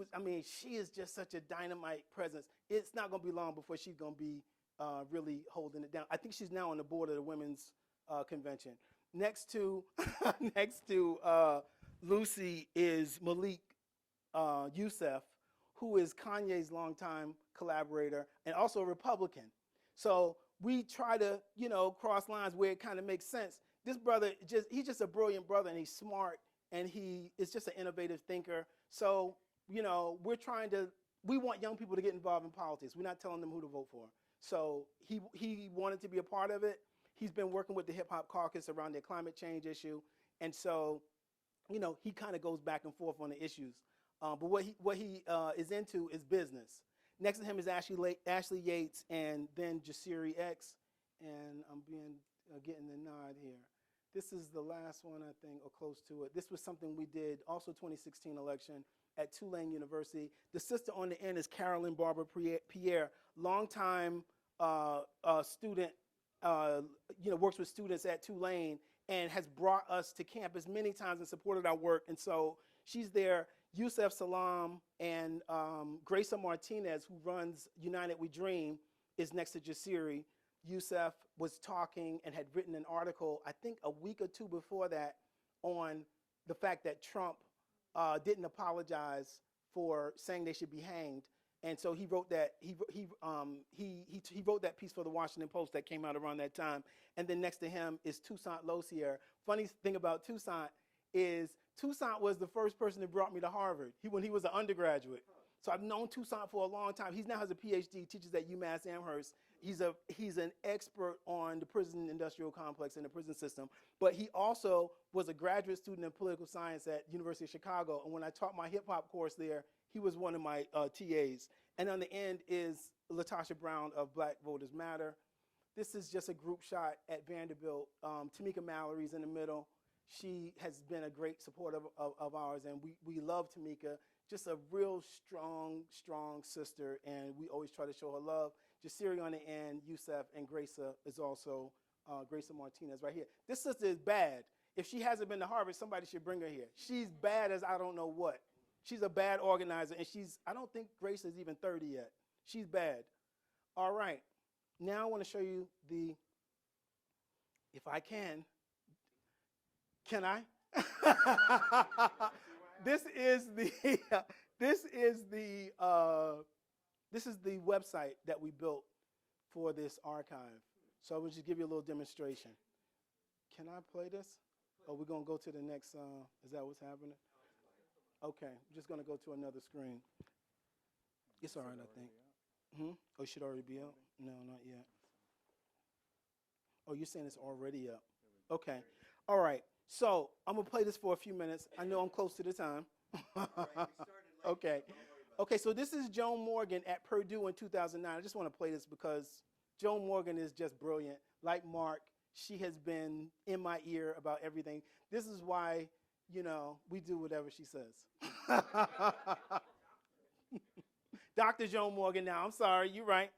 is just such a dynamite presence. It's not going to be long before she's going to be really holding it down. I think she's now on the board of the Women's Convention. Next to Lucy is Malik Yusef, who is Kanye's longtime collaborator and also a Republican. So we try to, cross lines where it kind of makes sense. This brother, he's just a brilliant brother, and he's smart, and he is just an innovative thinker. So, we want young people to get involved in politics. We're not telling them who to vote for. So he wanted to be a part of it. He's been working with the Hip-Hop Caucus around their climate change issue. And so, he kind of goes back and forth on the issues. But what he is into is business. Next to him is Ashley Yates, and then Jasiri X. And I'm getting the nod here. This is the last one, I think, or close to it. This was something we did, also 2016 election, at Tulane University. The sister on the end is Carolyn Barber Pierre, longtime student, works with students at Tulane and has brought us to campus many times and supported our work. And so she's there. Yusef Salam and Grayson Martinez, who runs United We Dream, is next to Jasiri. Yusef was talking and had written an article, I think a week or two before that, on the fact that Trump didn't apologize for saying they should be hanged. And so he wrote that he wrote that piece for the Washington Post that came out around that time. And then next to him is Toussaint Losier. Funny thing about Toussaint is Toussaint was the first person that brought me to Harvard when he was an undergraduate. So I've known Toussaint for a long time. He now has a PhD, teaches at UMass Amherst. He's an expert on the prison industrial complex and the prison system. But he also was a graduate student in political science at University of Chicago. And when I taught my hip hop course there, he was one of my TAs. And on the end is Latasha Brown of Black Voters Matter. This is just a group shot at Vanderbilt. Tamika Mallory's in the middle. She has been a great supporter of ours, and we love Tamika. Just a real strong sister, and we always try to show her love. Jasiri on the end, Yusef, and Grayson is also Grayson Martinez right here. This sister is bad. If she hasn't been to Harvard, somebody should bring her here. She's bad as I don't know what. She's a bad organizer, and I don't think Grace is even 30 yet. She's bad. All right. Now I want to show you if I can I? This is the website that we built for this archive. So I will just give you a little demonstration. Can I play this? Oh, we're going to go to the next, is that what's happening? Okay, I'm just going to go to another screen. It's all right, I think. Oh, it should already be up? No, not yet. Oh, you're saying it's already up. Okay. All right. So I'm going to play this for a few minutes. I know I'm close to the time. Okay. Okay, so this is Joan Morgan at Purdue in 2009. I just want to play this because Joan Morgan is just brilliant. Like Mark, she has been in my ear about everything. This is why, we do whatever she says. Dr. Joan Morgan now, I'm sorry, you're right.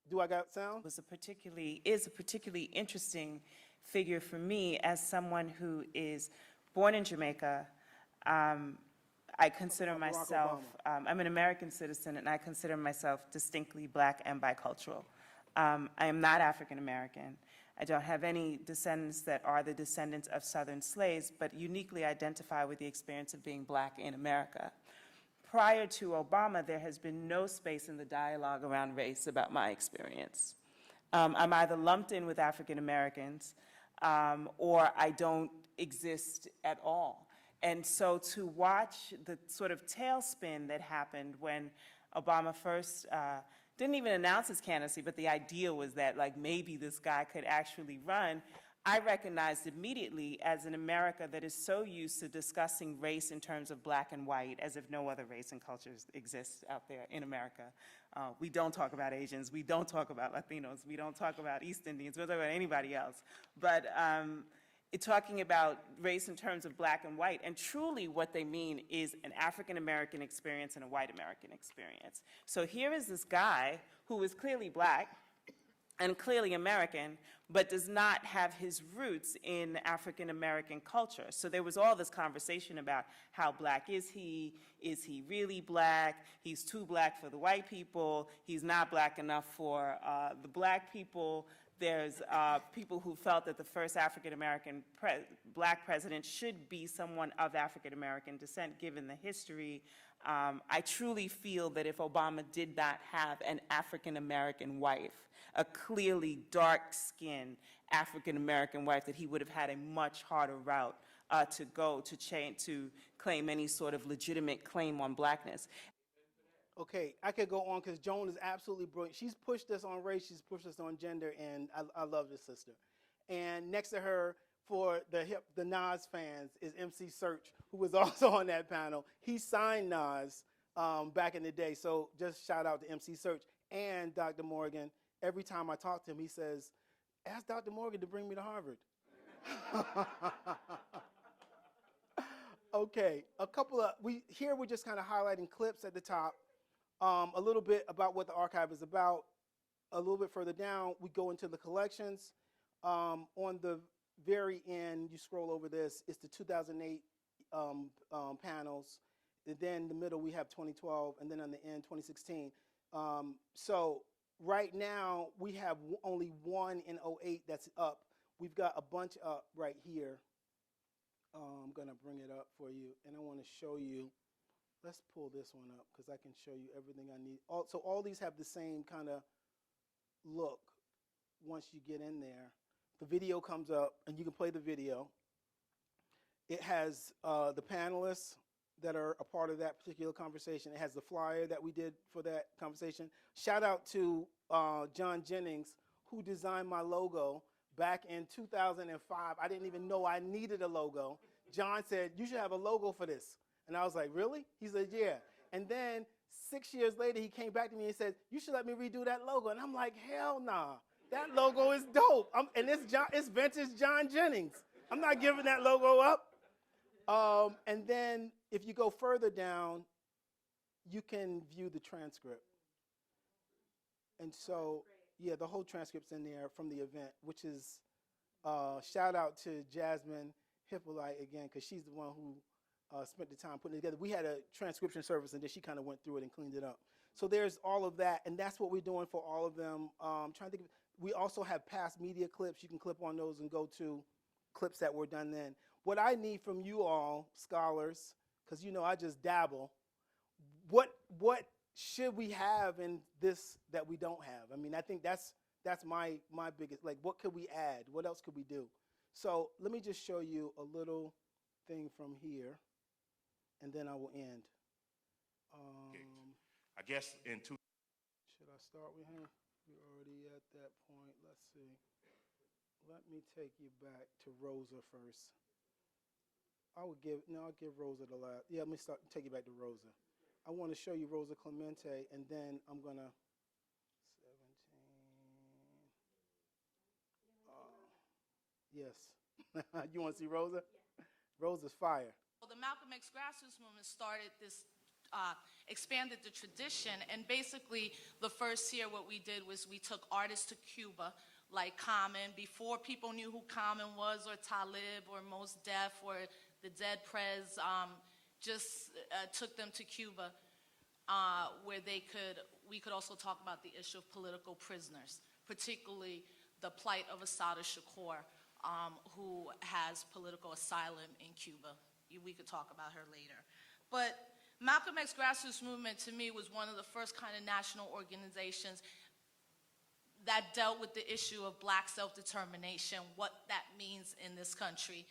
Do I got sound? Is a particularly interesting figure for me as someone who is born in Jamaica. I consider myself, I'm an American citizen, and I consider myself distinctly black and bicultural. I am not African American. I don't have any descendants that are the descendants of Southern slaves, but uniquely identify with the experience of being black in America. Prior to Obama, there has been no space in the dialogue around race about my experience. I'm either lumped in with African Americans or I don't exist at all. And so to watch the sort of tailspin that happened when Obama first didn't even announce his candidacy, but the idea was that like maybe this guy could actually run, I recognized immediately as an America that is so used to discussing race in terms of black and white as if no other race and cultures exist out there in America. We don't talk about Asians, we don't talk about Latinos, we don't talk about East Indians, we don't talk about anybody else. But talking about race in terms of black and white, and truly what they mean is an African American experience and a white American experience. So here is this guy who is clearly black and clearly American, but does not have his roots in African American culture. So there was all this conversation about how black is he really black, he's too black for the white people, he's not black enough for the black people. There's people who felt that the first African American black president should be someone of African American descent, given the history. I truly feel that if Obama did not have an African American wife, a clearly dark-skinned African American wife, that he would have had a much harder route to go to claim any sort of legitimate claim on blackness. Okay, I could go on because Joan is absolutely brilliant. She's pushed us on race, she's pushed us on gender, and I love this sister. And next to her, for the Nas fans, is MC Search, who was also on that panel. He signed Nas back in the day, so just shout out to MC Search and Dr. Morgan. Every time I talk to him, he says, ask Dr. Morgan to bring me to Harvard. Okay, we're just kind of highlighting clips at the top. A little bit about what the archive is about. A little bit further down, we go into the collections. On the very end, you scroll over this, it's the 2008 panels. And then in the middle, we have 2012, and then on the end, 2016. So right now, we have only one in 08 that's up. We've got a bunch up right here. I'm going to bring it up for you, and I want to show you. Let's pull this one up because I can show you everything I need. So all these have the same kind of look once you get in there. The video comes up, and you can play the video. It has the panelists that are a part of that particular conversation. It has the flyer that we did for that conversation. Shout out to John Jennings, who designed my logo back in 2005. I didn't even know I needed a logo. John said, you should have a logo for this. And I was like, really? He said, yeah. And then 6 years later, he came back to me and said, you should let me redo that logo. And I'm like, hell nah. That logo is dope. And it's vintage John Jennings. I'm not giving that logo up. And then if you go further down, you can view the transcript. And so, yeah, the whole transcript's in there from the event, which is shout out to Jasmine Hippolyte again, because she's the one who spent the time putting it together. We had a transcription service, and then she kind of went through it and cleaned it up. So there's all of that, and that's what we're doing for all of them. Trying to think we also have past media clips. You can clip on those and go to clips that were done then. What I need from you all, scholars, because you know I just dabble, what should we have in this that we don't have? I mean, I think that's my biggest, like, what could we add? What else could we do? So let me just show you a little thing from here, and then I will end. I guess in two. Should I start with him? We're already at that point. Let's see. Let me take you back to Rosa first. I'll give Rosa the last. Yeah, let me take you back to Rosa. I want to show you Rosa Clemente, and then I'm going to, 17. Yes. You want to see Rosa? Yeah. Rosa's fire. Well, the Malcolm X grassroots movement started this, expanded the tradition, and basically the first year what we did was we took artists to Cuba, like Common, before people knew who Common was, or Talib, or Mos Def, or the Dead Prez, took them to Cuba, where we could also talk about the issue of political prisoners, particularly the plight of Assata Shakur, who has political asylum in Cuba. We could talk about her later. But Malcolm X grassroots movement, to me, was one of the first kind of national organizations that dealt with the issue of black self-determination, what that means in this country,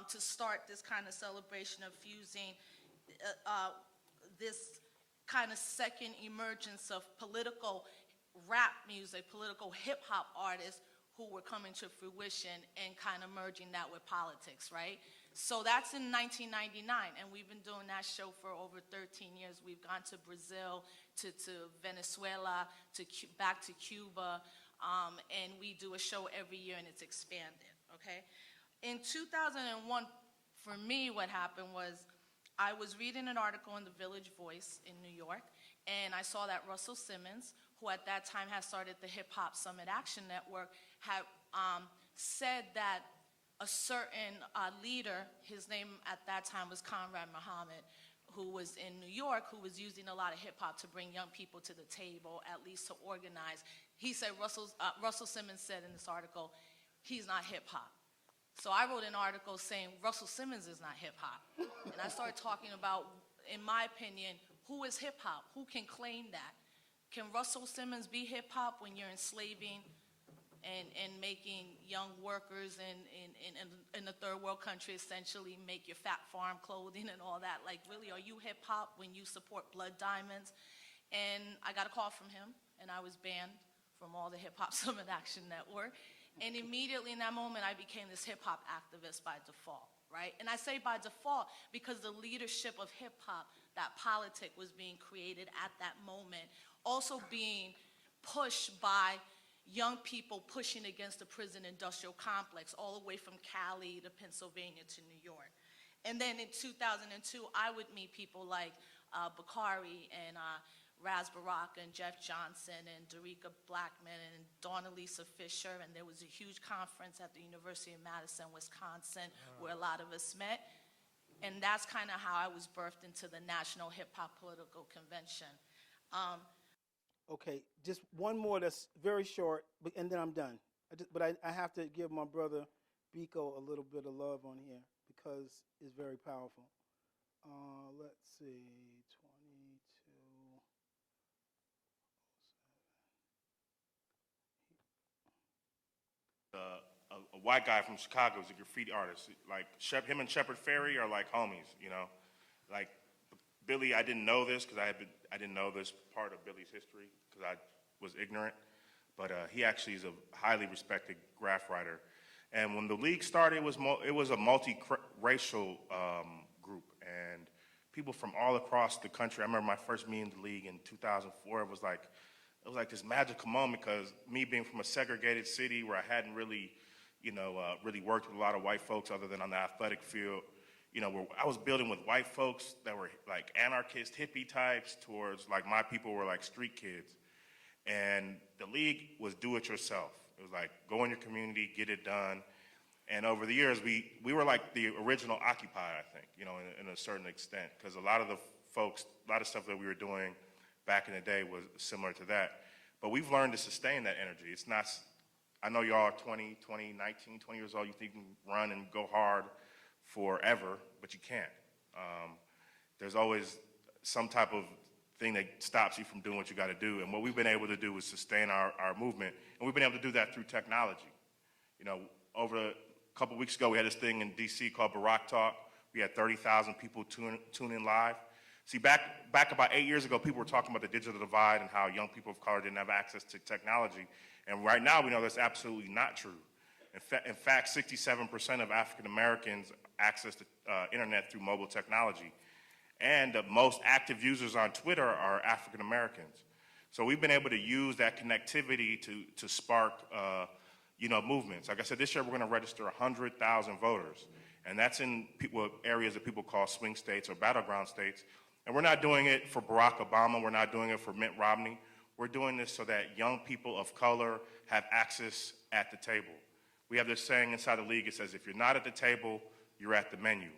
to start this kind of celebration of fusing this kind of second emergence of political rap music, political hip-hop artists who were coming to fruition and kind of merging that with politics, right? So that's in 1999, and we've been doing that show for over 13 years. We've gone to Brazil, to Venezuela, back to Cuba, and we do a show every year, and it's expanded, okay? In 2001, for me, what happened was I was reading an article in the Village Voice in New York, and I saw that Russell Simmons, who at that time had started the Hip Hop Summit Action Network, had said that a certain leader, his name at that time was Conrad Muhammad, who was in New York, who was using a lot of hip hop to bring young people to the table, at least to organize. He said, Russell Simmons said in this article, he's not hip hop. So I wrote an article saying Russell Simmons is not hip hop. And I started talking about, in my opinion, who is hip hop? Who can claim that? Can Russell Simmons be hip hop when you're enslaving and making young workers in the third world country essentially make your fat farm clothing and all that? Like, really, are you hip hop when you support Blood Diamonds? And I got a call from him, and I was banned from all the Hip Hop Summit Action Network. And immediately in that moment, I became this hip hop activist by default, right? And I say by default because the leadership of hip hop, that politic was being created at that moment, also being pushed by young people pushing against the prison industrial complex all the way from Cali to Pennsylvania to New York. And then in 2002, I would meet people like Bakari and Raz Baraka and Jeff Johnson and Darika Blackman and Donna Lisa Fisher, and there was a huge conference at the University of Madison, Wisconsin, where a lot of us met. And that's kind of how I was birthed into the National Hip Hop Political Convention. Okay, just one more that's very short, and then I'm done. I have to give my brother Biko a little bit of love on here because it's very powerful. Let's see, 22. A white guy from Chicago is a graffiti artist. Like, him and Shepard Fairey are like homies, you know? Like, Billy, I didn't know this because I didn't know this part of Billy's history because I was ignorant. But he actually is a highly respected graph writer. And when the league started, it was a multiracial group, and people from all across the country. I remember my first meeting the league in 2004. It was like this magical moment because me being from a segregated city where I hadn't really, really worked with a lot of white folks other than on the athletic field, where I was building with white folks that were like anarchist hippie types towards like my people were like street kids. And the league was do it yourself. It was like go in your community, get it done. And over the years, we were like the original Occupy, I think, in a certain extent, because a lot of stuff that we were doing back in the day was similar to that. But we've learned to sustain that energy. It's not, I know y'all are 20 years old, you think you can run and go hard forever, but you can't. There's always some type of thing that stops you from doing what you got to do. And what we've been able to do is sustain our movement. And we've been able to do that through technology. Over the couple weeks ago, we had this thing in D.C. called Barack Talk. We had 30,000 people tune in live. See, back about 8 years ago, people were talking about the digital divide and how young people of color didn't have access to technology. And right now, we know that's absolutely not true. In fact, 67% of African Americans access the internet through mobile technology. And the most active users on Twitter are African Americans. So we've been able to use that connectivity to spark movements. Like I said, this year we're going to register 100,000 voters. And that's in areas that people call swing states or battleground states. And we're not doing it for Barack Obama. We're not doing it for Mitt Romney. We're doing this so that young people of color have access at the table. We have this saying inside the league. It says, if you're not at the table, you're at the menu.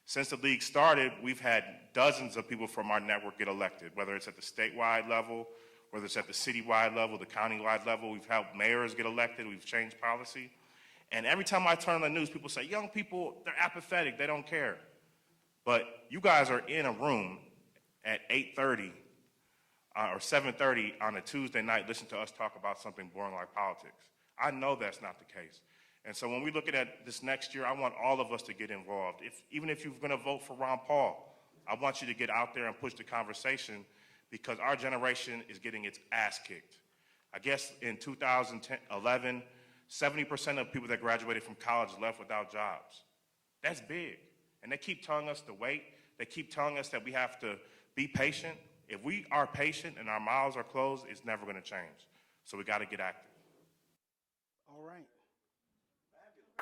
Since the league started, we've had dozens of people from our network get elected, whether it's at the statewide level, whether it's at the citywide level, the countywide level. We've helped mayors get elected. We've changed policy. And every time I turn on the news, people say, young people, they're apathetic. They don't care. But you guys are in a room at 8:30 or 7:30 on a Tuesday night listening to us talk about something boring like politics. I know that's not the case. And so when we're looking at this next year, I want all of us to get involved. Even if you're going to vote for Ron Paul, I want you to get out there and push the conversation because our generation is getting its ass kicked. I guess in 2011, 70% of people that graduated from college left without jobs. That's big. And they keep telling us to wait. They keep telling us that we have to be patient. If we are patient and our mouths are closed, it's never going to change. So we got to get active. All right.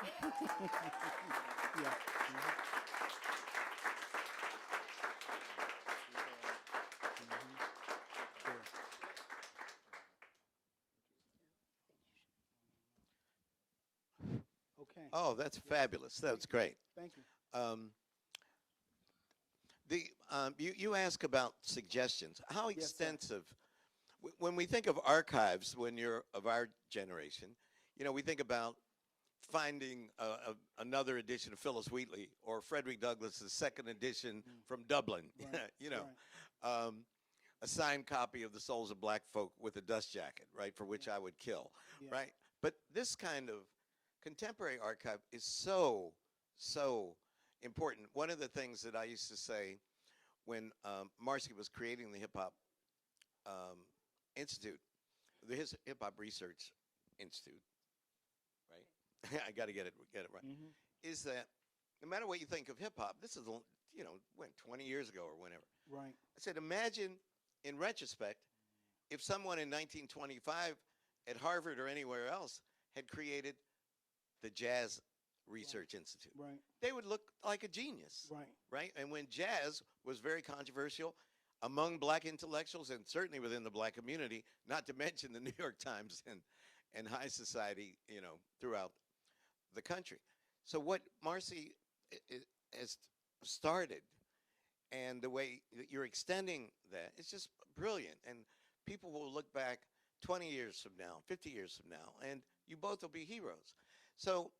Yeah. Okay. Oh, that's fabulous. That's great. Thank you. You ask about suggestions. How Yes, sir. extensive? When we think of archives, when you're of our generation, we think about finding another edition of Phyllis Wheatley or Frederick Douglass's second edition from Dublin. Right. A signed copy of The Souls of Black Folk with a dust jacket, right, for which I would kill, Yeah. right? But this kind of contemporary archive is so important. One of the things that I used to say when Marcy was creating the Hip-Hop Institute, the Hip-Hop Research Institute, right? I got to get it right. Mhm. Is that no matter what you think of hip-hop, this is, 20 years ago or whenever. Right. I said, imagine, in retrospect, if someone in 1925 at Harvard or anywhere else had created the Jazz Research Institute. Right. They would look like a genius. Right. Right? And when jazz was very controversial among black intellectuals and certainly within the black community, not to mention the New York Times and high society, throughout the country. So what Marcy has started and the way that you're extending that, it's just brilliant. And people will look back 20 years from now, 50 years from now, and you both will be heroes. So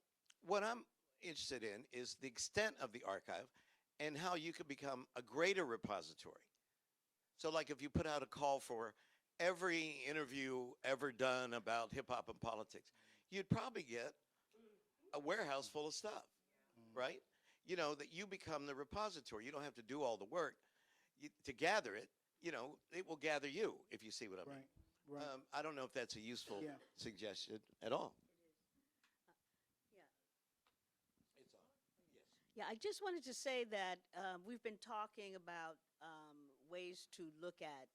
what I'm interested in is the extent of the archive and how you could become a greater repository. So like if you put out a call for every interview ever done about hip hop and politics, you'd probably get a warehouse full of stuff, right? That you become the repository. You don't have to do all the work to gather it. It will gather you, if you see what I mean. Right. I don't know if that's a useful Yeah. suggestion at all. Yeah, I just wanted to say that we've been talking about ways to look at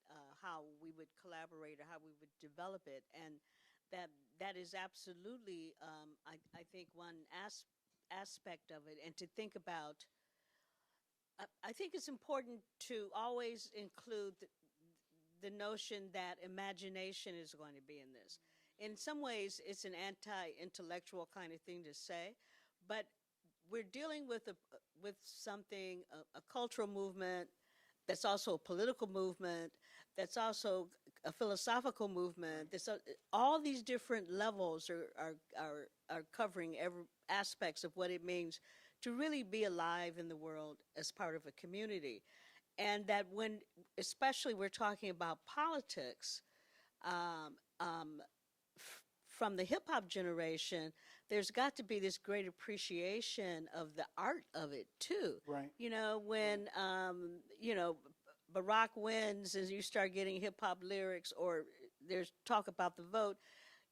how we would collaborate or how we would develop it, and that is absolutely, I think, one aspect of it, and to think about. I think it's important to always include the notion that imagination is going to be in this. In some ways, it's an anti-intellectual kind of thing to say, but we're dealing with something, a cultural movement that's also a political movement, that's also a philosophical movement. All these different levels are covering every aspects of what it means to really be alive in the world as part of a community. And that when, especially we're talking about politics, from the hip-hop generation, there's got to be this great appreciation of the art of it too. Right. You know, when Barack wins and you start getting hip hop lyrics, or there's talk about the vote.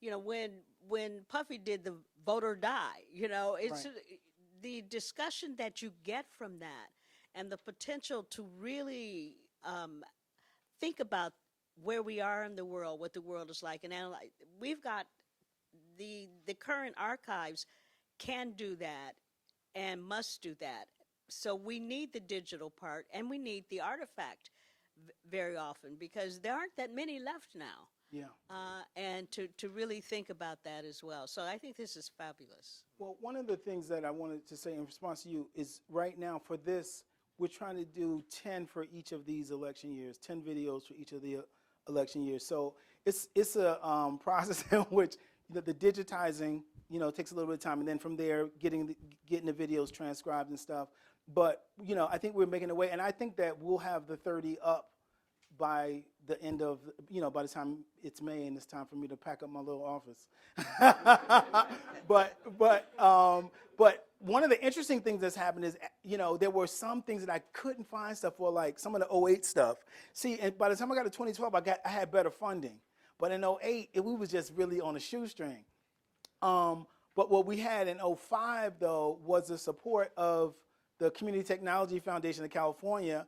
You know, when Puffy did the vote or die, you know, it's the discussion that you get from that, and the potential to really think about where we are in the world, what the world is like, and analyze. We've got the current archives can do that and must do that. So we need the digital part, and we need the artifact very often, because there aren't that many left now. Yeah. And to really think about that as well. So I think this is fabulous. Well, one of the things that I wanted to say in response to you is right now for this, we're trying to do 10 for each of these election years, 10 videos for each of the election years. So it's a process in which the digitizing, you know, takes a little bit of time, and then from there getting the videos transcribed and stuff. But, you know, I think we're making a way, and I think that we'll have the 30 up by the end of, you know, by the time it's May and it's time for me to pack up my little office. But one of the interesting things that's happened is, you know, there were some things that I couldn't find stuff for, like some of the 08 stuff. See, and by the time I got to 2012, I had better funding. But in 08, we was just really on a shoestring. But what we had in 05, though, was the support of the Community Technology Foundation of California,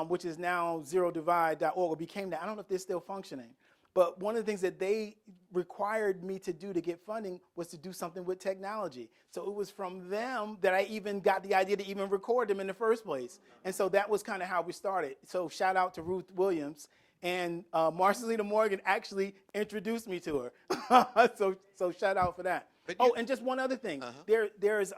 which is now zerodivide.org, or became that. I don't know if they're still functioning. But one of the things that they required me to do to get funding was to do something with technology. So it was from them that I even got the idea to even record them in the first place. And so that was kind of how we started. So shout out to Ruth Williams. And Marcelina Morgan actually introduced me to her. So shout out for that. And just one other thing. There's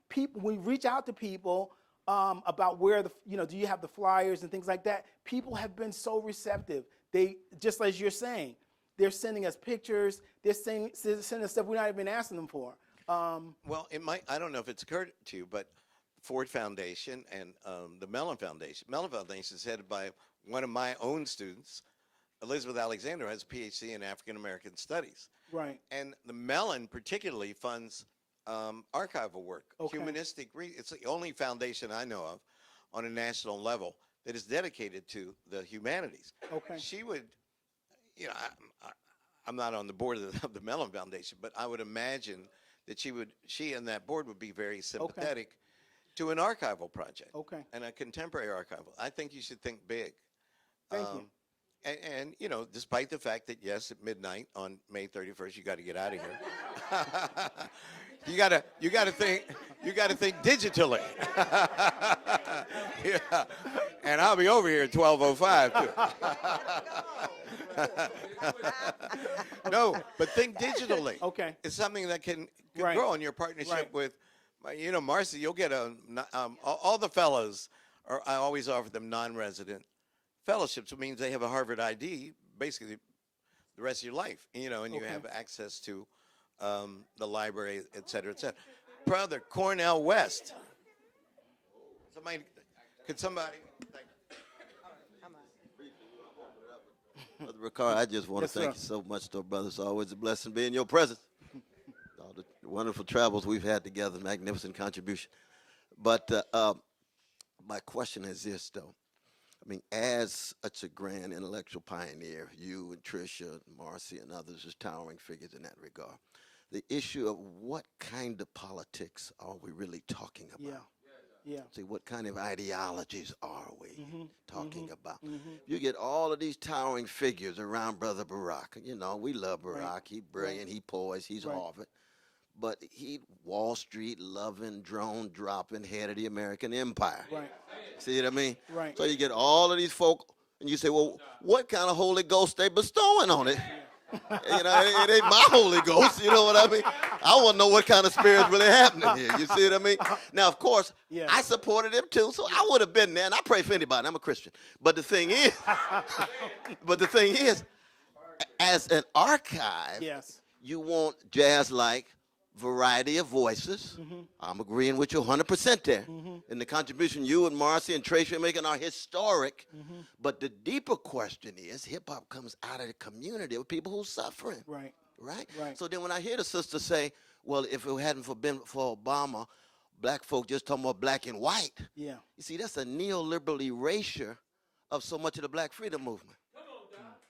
people, we reach out to people about where do you have the flyers and things like that. People have been so receptive. They, just as you're saying, they're sending us pictures. They're sending us stuff we're not even asking them for. Well, it might. I don't know if it's occurred to you, but Ford Foundation and the Mellon Foundation. Mellon Foundation is headed by one of my own students, Elizabeth Alexander, has a PhD in African American Studies. Right. And the Mellon particularly funds archival work, humanistic. It's the only foundation I know of on a national level that is dedicated to the humanities. Okay. She would, you know, I'm not on the board of the Mellon Foundation, but I would imagine that she and that board would be very sympathetic to an archival project. Okay. And a contemporary archival. I think you should think big. Thank you. And you know, despite the fact that yes, at midnight on May 31st, you got to get out of here. you gotta think digitally. Yeah. And I'll be over here at 12:05 too. No, but think digitally. Okay. It's something that can Right. grow in your partnership Right. with, you know, Marcy. You'll get all the fellows. I always offer them non-resident fellowships. It means they have a Harvard ID, basically the rest of your life. You know, and you have access to the library, et cetera, et cetera. Brother, Cornell West. Could somebody? Brother Ricard, I just want to thank you so much, though, brother. It's always a blessing being in your presence. All the wonderful travels we've had together, magnificent contribution. But my question is this, though. I mean, as such a grand intellectual pioneer, you and Tricia, and Marcy, and others as towering figures in that regard, the issue of what kind of politics are we really talking about? Yeah. See, what kind of ideologies are we talking about? You get all of these towering figures around Brother Barack. You know, we love Barack. He's brilliant. He's poised. He's Harvard. But he Wall Street loving, drone dropping, head of the American empire. Right. See what I mean? Right. So you get all of these folk, and you say, well, what kind of Holy Ghost they bestowing on it? You know, it ain't my Holy Ghost, you know what I mean? I want to know what kind of spirit's really happening here, you see what I mean? Now, of course, I supported him too, so I would have been there, and I pray for anybody, I'm a Christian. But the thing is, as an archive, you want jazz-like variety of voices. I'm agreeing with you 100% there. And the contribution you and Marcy and Tracy are making are historic. But the deeper question is, hip-hop comes out of the community of people who's suffering. Right? So then when I hear the sister say, well, if it hadn't been for Obama, black folk just talking about black and white. Yeah. You see, that's a neoliberal erasure of so much of the black freedom movement.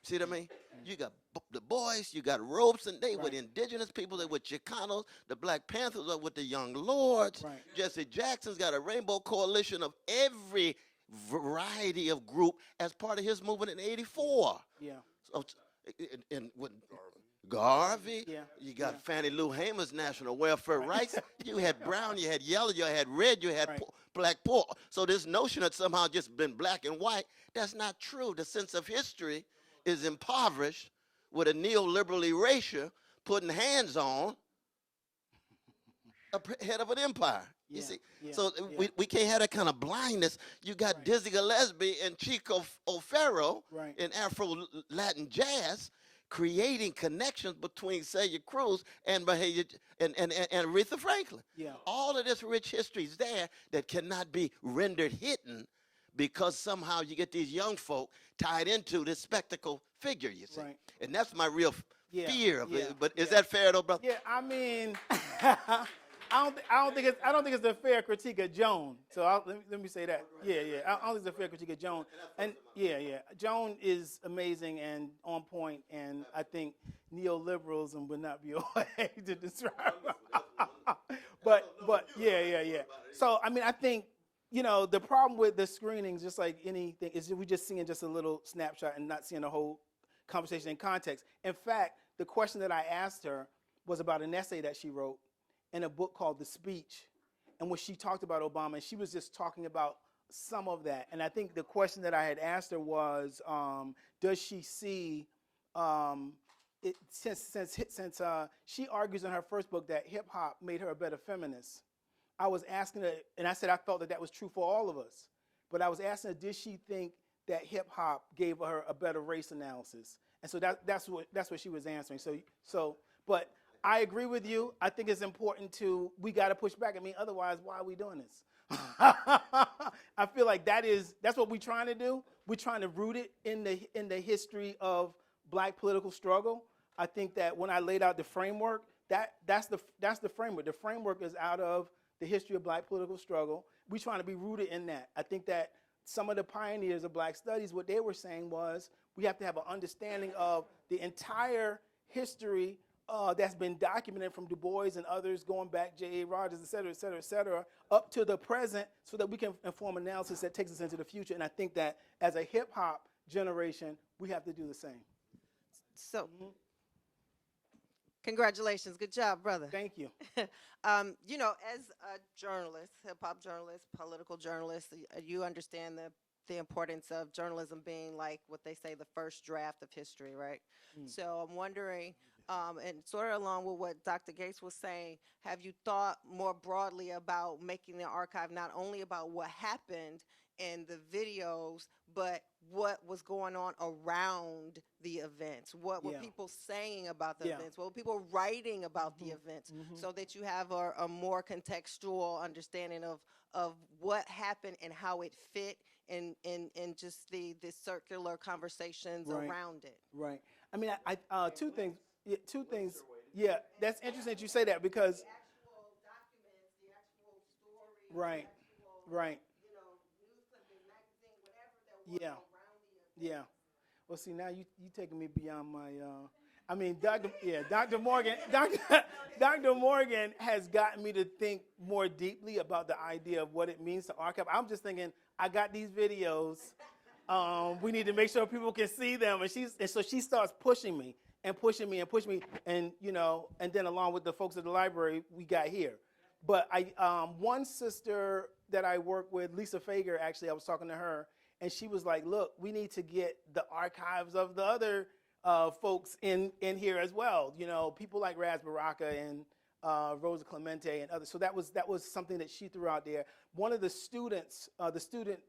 See what I mean? You got the boys, you got ropes, and they with indigenous people, they with Chicanos, the Black Panthers are with the Young Lords. Right. Jesse Jackson's got a rainbow coalition of every variety of group as part of his movement in '84. Yeah. So, and with Garvey, Yeah. you got Fannie Lou Hamer's National Welfare Rights. You had brown, you had yellow, you had red, you had black poor. So this notion that somehow just been black and white, that's not true. The sense of history is impoverished with a neoliberal erasure putting hands on a head of an empire. You see? So we can't have that kind of blindness. You got Dizzy Gillespie and Chico O'Farrill in Afro-Latin jazz creating connections between Celia Cruz and Aretha Franklin. Yeah. All of this rich history is there that cannot be rendered hidden because somehow you get these young folk tied into this spectacle figure, you see. Right. And that's my real fear of it. But is yeah. that fair though, brother? Yeah, I mean, I don't think it's a fair critique of Joan. So let me say that. Yeah. I don't think it's a fair critique of Joan. And yeah. Joan is amazing and on point, and I think neoliberalism would not be a way to describe. but yeah. So I mean, I think, the problem with the screenings, just like anything, is we just seeing just a little snapshot and not seeing the whole conversation in context. In fact, the question that I asked her was about an essay that she wrote in a book called The Speech, and when she talked about Obama, and she was just talking about some of that. And I think the question that I had asked her was, does she see, since she argues in her first book that hip hop made her a better feminist, I was asking her, and I said I felt that was true for all of us, but I was asking her, did she think that hip hop gave her a better race analysis? And so that's what she was answering. But I agree with you. I think it's important we got to push back. I mean, otherwise, why are we doing this? I feel like that's what we're trying to do. We're trying to root it in the history of black political struggle. I think that when I laid out the framework, that's the framework. The framework is out of the history of black political struggle. We're trying to be rooted in that. I think that some of the pioneers of black studies, what they were saying was we have to have an understanding of the entire history that's been documented from Du Bois and others going back, J.A. Rogers, et cetera, up to the present, so that we can inform analysis that takes us into the future. And I think that as a hip-hop generation, we have to do the same. So, congratulations. Good job, brother. Thank you. As a journalist, hip-hop journalist, political journalist, you understand the importance of journalism being like what they say, the first draft of history, right? So I'm wondering, and sort of along with what Dr. Gates was saying, have you thought more broadly about making the archive not only about what happened in the videos, but what was going on around the events? What were people saying about the events? What were people writing about the events? So that you have a more contextual understanding of what happened and how it fit in just the circular conversations around it. Right. I mean, I two things. Yeah, two things. Yeah, that's interesting that you say that because The actual documents, the actual stories, right. News clipping, magazine, whatever that was around the event. Yeah. Well, see, now you taking me beyond my. I mean, Dr. Morgan has gotten me to think more deeply about the idea of what it means to archive. I'm just thinking, I got these videos. We need to make sure people can see them, and so she starts pushing me. And and then along with the folks at the library, we got here. But one sister that I work with, Lisa Fager, actually, I was talking to her, and she was like, "Look, we need to get the archives of the other folks in here as well. People like Raz Baraka and Rosa Clemente and others." So that was something that she threw out there. One of the students, the student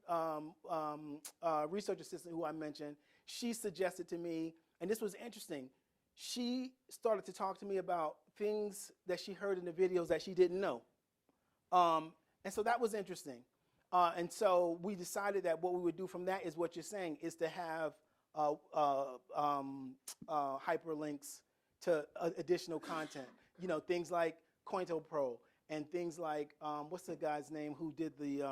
research assistant who I mentioned, she suggested to me, and this was interesting. She started to talk to me about things that she heard in the videos that she didn't know. And so that was interesting. And so we decided that what we would do from that is what you're saying, is to have hyperlinks to additional content. Things like COINTELPRO and things like what's the guy's name who did the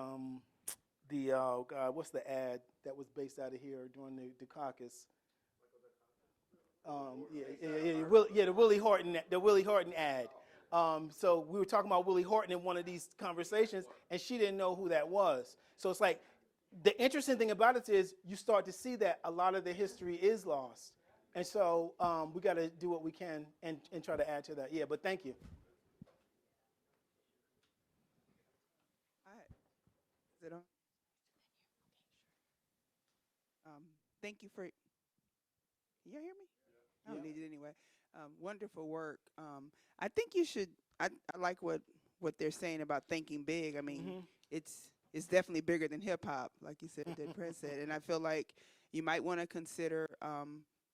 what's the ad that was based out of here during the caucus? The Willie Horton ad. So we were talking about Willie Horton in one of these conversations, and she didn't know who that was. So it's like, the interesting thing about it is you start to see that a lot of the history is lost. And so we got to do what we can and try to add to that. Yeah, but thank you. Is it on? Thank you for. Can y'all hear me? I don't need it anyway. Wonderful work. I think you should. I like what they're saying about thinking big. I mean, it's definitely bigger than hip hop, like you said, that Prince said. And I feel like you might want to consider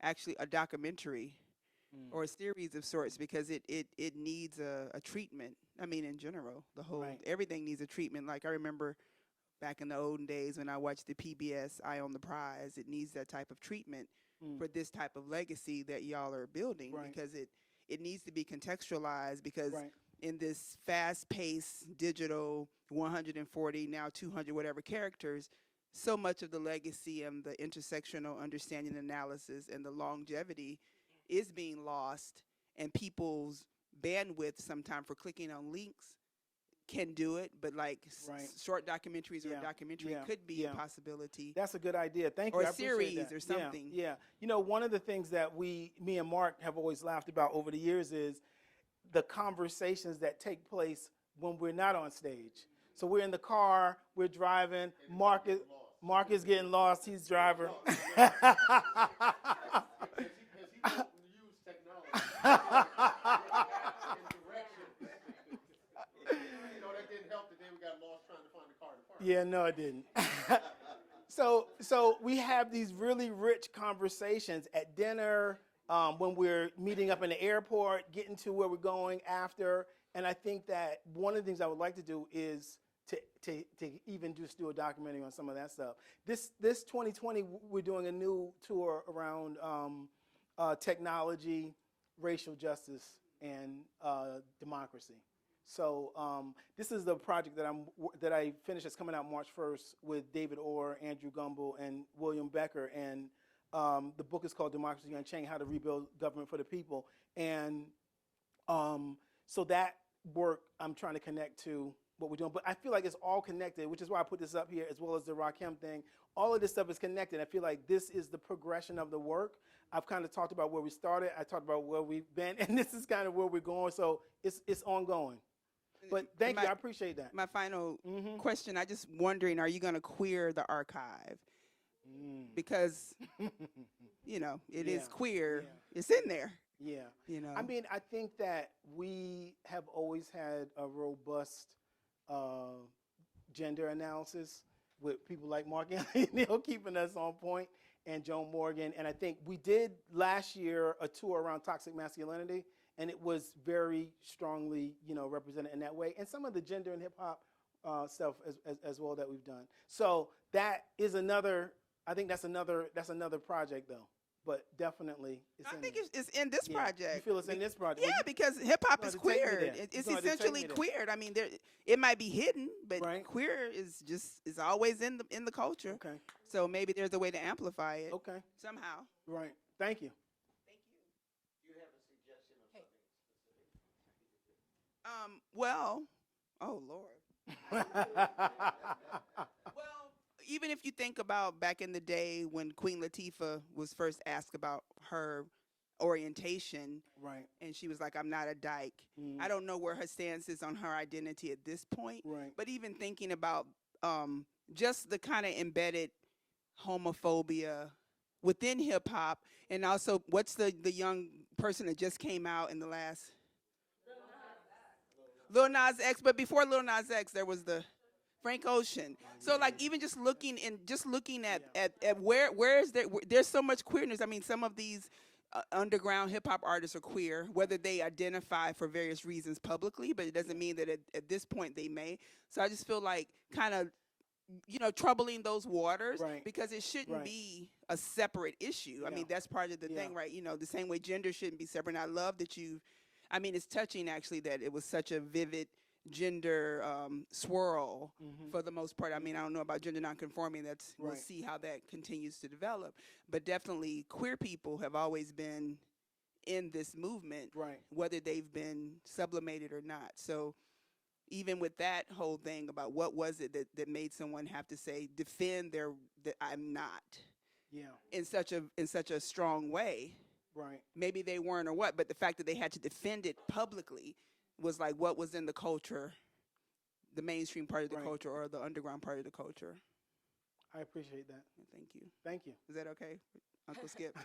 actually a documentary or a series of sorts, because it needs a treatment. I mean, in general, the whole everything needs a treatment. Like I remember back in the olden days when I watched the PBS Eye on the Prize, it needs that type of treatment for this type of legacy that y'all are building, because it needs to be contextualized, because in this fast-paced digital 140, now 200 whatever characters, so much of the legacy and the intersectional understanding analysis and the longevity is being lost, and people's bandwidth sometimes for clicking on links can do it, but like short documentaries or a documentary could be a possibility. That's a good idea. Thank you. Or I a series that. or something. Yeah. You know, one of the things that me and Mark have always laughed about over the years is the conversations that take place when we're not on stage. So we're in the car, we're driving, Mark is getting lost, he's driver. Yeah, no, it didn't. So we have these really rich conversations at dinner, when we're meeting up in the airport, getting to where we're going after. And I think that one of the things I would like to do is to even just do a documentary on some of that stuff. This 2020, we're doing a new tour around technology, racial justice, and democracy. So this is the project that I finished. It's coming out March 1st with David Orr, Andrew Gumbel, and William Becker. And the book is called Democracy Unchained: How to Rebuild Government for the People. And so that work I'm trying to connect to what we're doing. But I feel like it's all connected, which is why I put this up here, as well as the Rakim thing. All of this stuff is connected. I feel like this is the progression of the work. I've kind of talked about where we started. I talked about where we've been, and this is kind of where we're going. So it's ongoing. But thank you. I appreciate that. My final question, I just wondering, are you going to queer the archive? Because, you know, it is queer. Yeah. It's in there. Yeah. You know. I mean, I think that we have always had a robust gender analysis with people like Mark and Neil keeping us on point, and Joan Morgan. And I think we did last year a tour around toxic masculinity, and it was very strongly, represented in that way. And some of the gender and hip hop stuff as well that we've done. So that is another. I think that's another project though. But definitely, I think it's in this project. You feel it's in this project? Yeah, because hip hop is queer. It's essentially queered. I mean, it might be hidden, but queer is always in the culture. Okay. So maybe there's a way to amplify it. Okay. Somehow. Right. Thank you. Do you have a suggestion of something specific? Well, oh Lord. Well, even if you think about back in the day when Queen Latifah was first asked about her orientation, right, and she was like, "I'm not a dyke." I don't know where her stance is on her identity at this point. Right. But even thinking about just the kind of embedded homophobia within hip hop, and also what's the young person that just came out in the last Lil Nas X, but before Lil Nas X, there was the Frank Ocean. So like even just looking at where is there's so much queerness. I mean, some of these underground hip hop artists are queer, whether they identify for various reasons publicly, but it doesn't mean that at this point they may. So I just feel like kind of troubling those waters, because it shouldn't be a separate issue. I mean, that's part of the thing, right? The same way gender shouldn't be separate. And I love that I mean, it's touching actually that it was such a vivid gender swirl for the most part. I mean, I don't know about gender nonconforming. We'll Right. see how that continues to develop. But definitely queer people have always been in this movement, Right. whether they've been sublimated or not. So even with that whole thing about what was it that made someone have to say, defend that I'm not Yeah. in such a strong way. Right. Maybe they weren't or what, but the fact that they had to defend it publicly was like what was in the culture, the mainstream part of the Right. culture or the underground part of the culture. I appreciate that. Thank you. Thank you. Is that okay, Uncle Skip?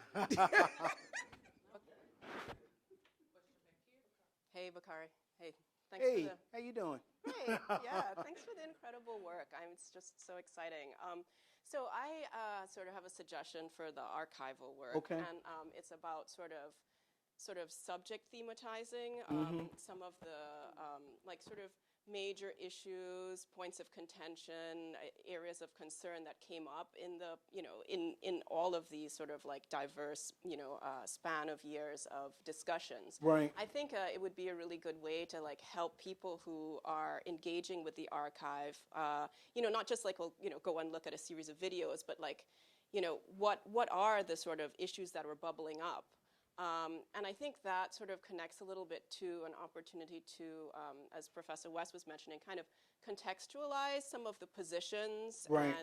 Hey, Bakari. Hey, thanks Hey, for the. how you doing? Hey, yeah, thanks for the incredible work. It's just so exciting. So I sort of have a suggestion for the archival work, Okay. and it's about sort of subject thematizing some of the like sort of major issues, points of contention, areas of concern that came up in the in all of these sort of like diverse span of years of discussions. Right. I think it would be a really good way to like help people who are engaging with the archive, not just like, go and look at a series of videos, but like, what are the sort of issues that were bubbling up? And I think that sort of connects a little bit to an opportunity to, as Professor West was mentioning, kind of contextualize some of the positions Right.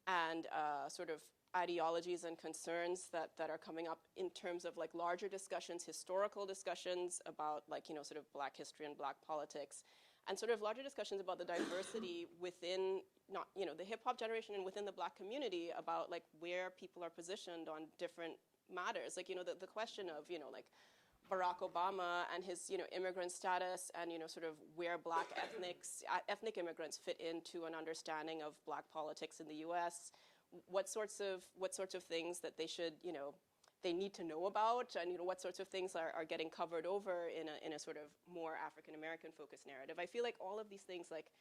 and sort of ideologies and concerns that are coming up in terms of like larger discussions, historical discussions about like, sort of Black history and Black politics, and sort of larger discussions about the diversity within the hip hop generation and within the Black community about like where people are positioned on different matters. Like, the question of, like Barack Obama and his, immigrant status and, sort of where Black ethnic immigrants fit into an understanding of Black politics in the U.S., what sorts of things that they should, they need to know about, and what sorts of things are getting covered over in a sort of more African American focused narrative. I feel like all of these things, like,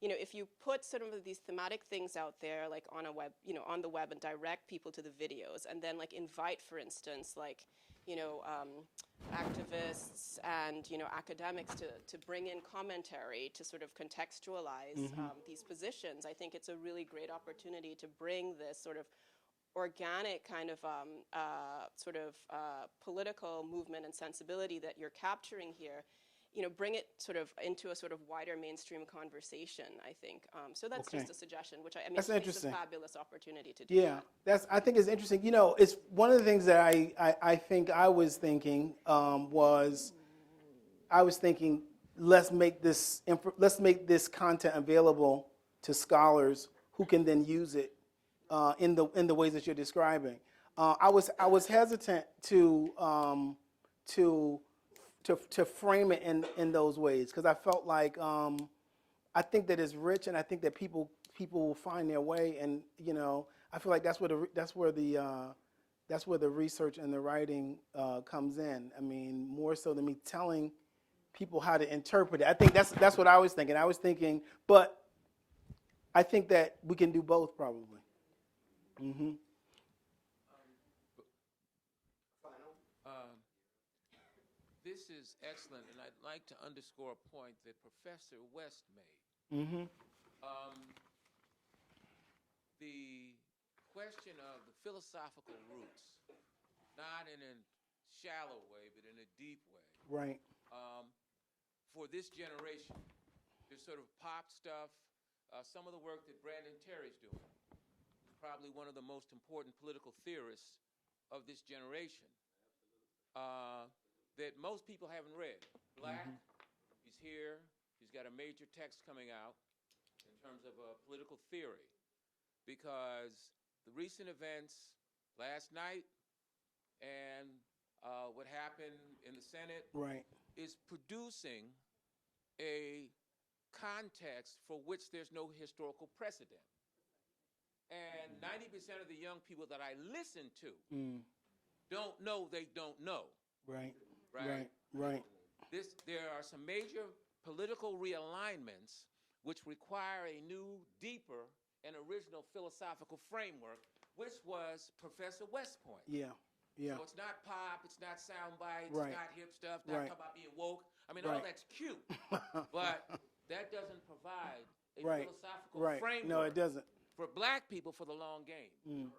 if you put sort of these thematic things out there, like on a web, on the web, and direct people to the videos, and then like invite, for instance, like, activists and academics to bring in commentary to sort of contextualize these positions, I think it's a really great opportunity to bring this sort of organic kind of political movement and sensibility that you're capturing here, bring it sort of into a sort of wider mainstream conversation, I think. So that's Okay. just a suggestion, which I mean, That's it's interesting. a fabulous opportunity to do Yeah, that. I think it's interesting. It's one of the things that I think I was thinking let's make this content available to scholars who can then use it in the ways that you're describing. I was hesitant to frame it in those ways because I felt like I think that it's rich, and I think that people will find their way, and I feel like that's where the research and the writing comes in. I mean, more so than me telling people how to interpret it. I think that's what I was thinking. But I think that we can do both probably. Mm-hmm. This is excellent, and I'd like to underscore a point that Professor West made. Mm-hmm. The question of the philosophical roots, not in a shallow way, but in a deep way. Right. For this generation, this sort of pop stuff, some of the work that Brandon Terry's doing, probably one of the most important political theorists of this generation, that most people haven't read. Black, he's here, he's got a major text coming out in terms of political theory, because the recent events last night and what happened in the Senate Right. is producing a context for which there's no historical precedent. And 90% of the young people that I listen to don't know they don't know. Right. Right? Right. There are some major political realignments which require a new, deeper, and original philosophical framework, which was Professor West's point. Yeah. Yeah. So it's not pop, it's not sound bites, Right. it's not hip stuff, not Right. talk about being woke. I mean, all Right. that's cute, but that doesn't provide a Right. philosophical Right. framework No, it doesn't. for black people for the long game. Mm.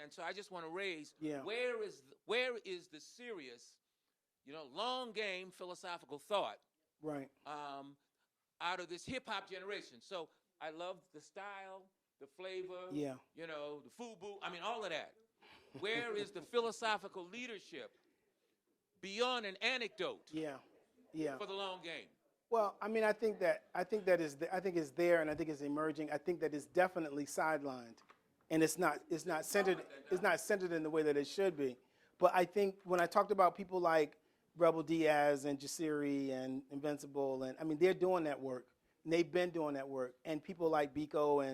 And so I just want to raise, Yeah. where is the serious, long game philosophical thought Right. out of this hip hop generation? So I love the style, the flavor, Yeah. the FUBU, I mean, all of that. Where is the philosophical leadership beyond an anecdote Yeah. Yeah. for the long game? Well, I mean, I think it's there, and I think it's emerging. I think that it's definitely sidelined, and it's not centered. It's not centered in the way that it should be. But I think when I talked about people like Rebel Diaz and Jasiri and Invincible, and I mean, they're doing that work, and they've been doing that work, and people like Biko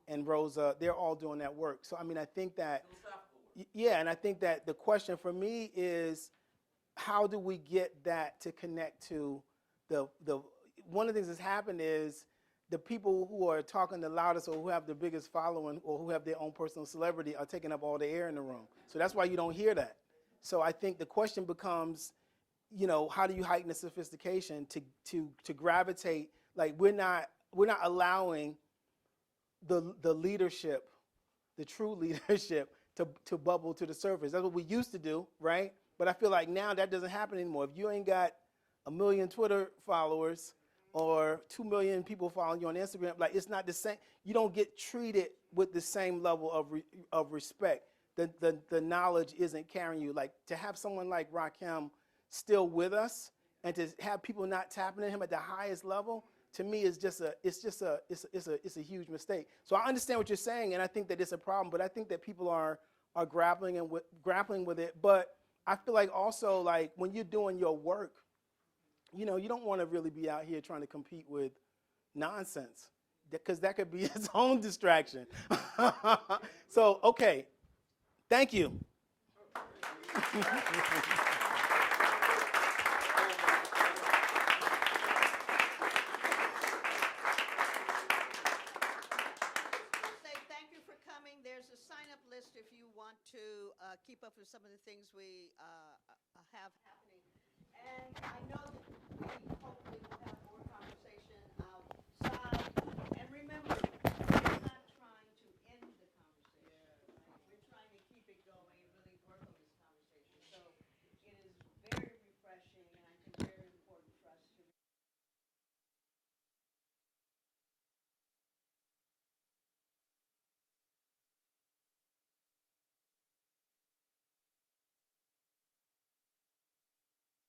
and Rosa, they're all doing that work. So I mean, I think that, yeah, and I think that the question for me is, how do we get that to connect to the one of the things that's happened is the people who are talking the loudest or who have the biggest following or who have their own personal celebrity are taking up all the air in the room. So that's why you don't hear that. So I think the question becomes, how do you heighten the sophistication to gravitate? Like we're not allowing the leadership, the true leadership, to bubble to the surface. That's what we used to do, right? But I feel like now that doesn't happen anymore. If you ain't got 1 million Twitter followers or 2 million people following you on Instagram, like it's not the same. You don't get treated with the same level of respect. The knowledge isn't carrying you. Like to have someone like Rakim still with us and to have people not tapping at him at the highest level, to me is it's a huge mistake. So I understand what you're saying, and I think that it's a problem. But I think that people are grappling with it. But I feel like also like when you're doing your work, you don't want to really be out here trying to compete with nonsense because that could be its own distraction. So, okay. Thank you. Thank you for coming. There's a sign-up list if you want to keep up with some of the things we have happening. And I know that we hopefully will have more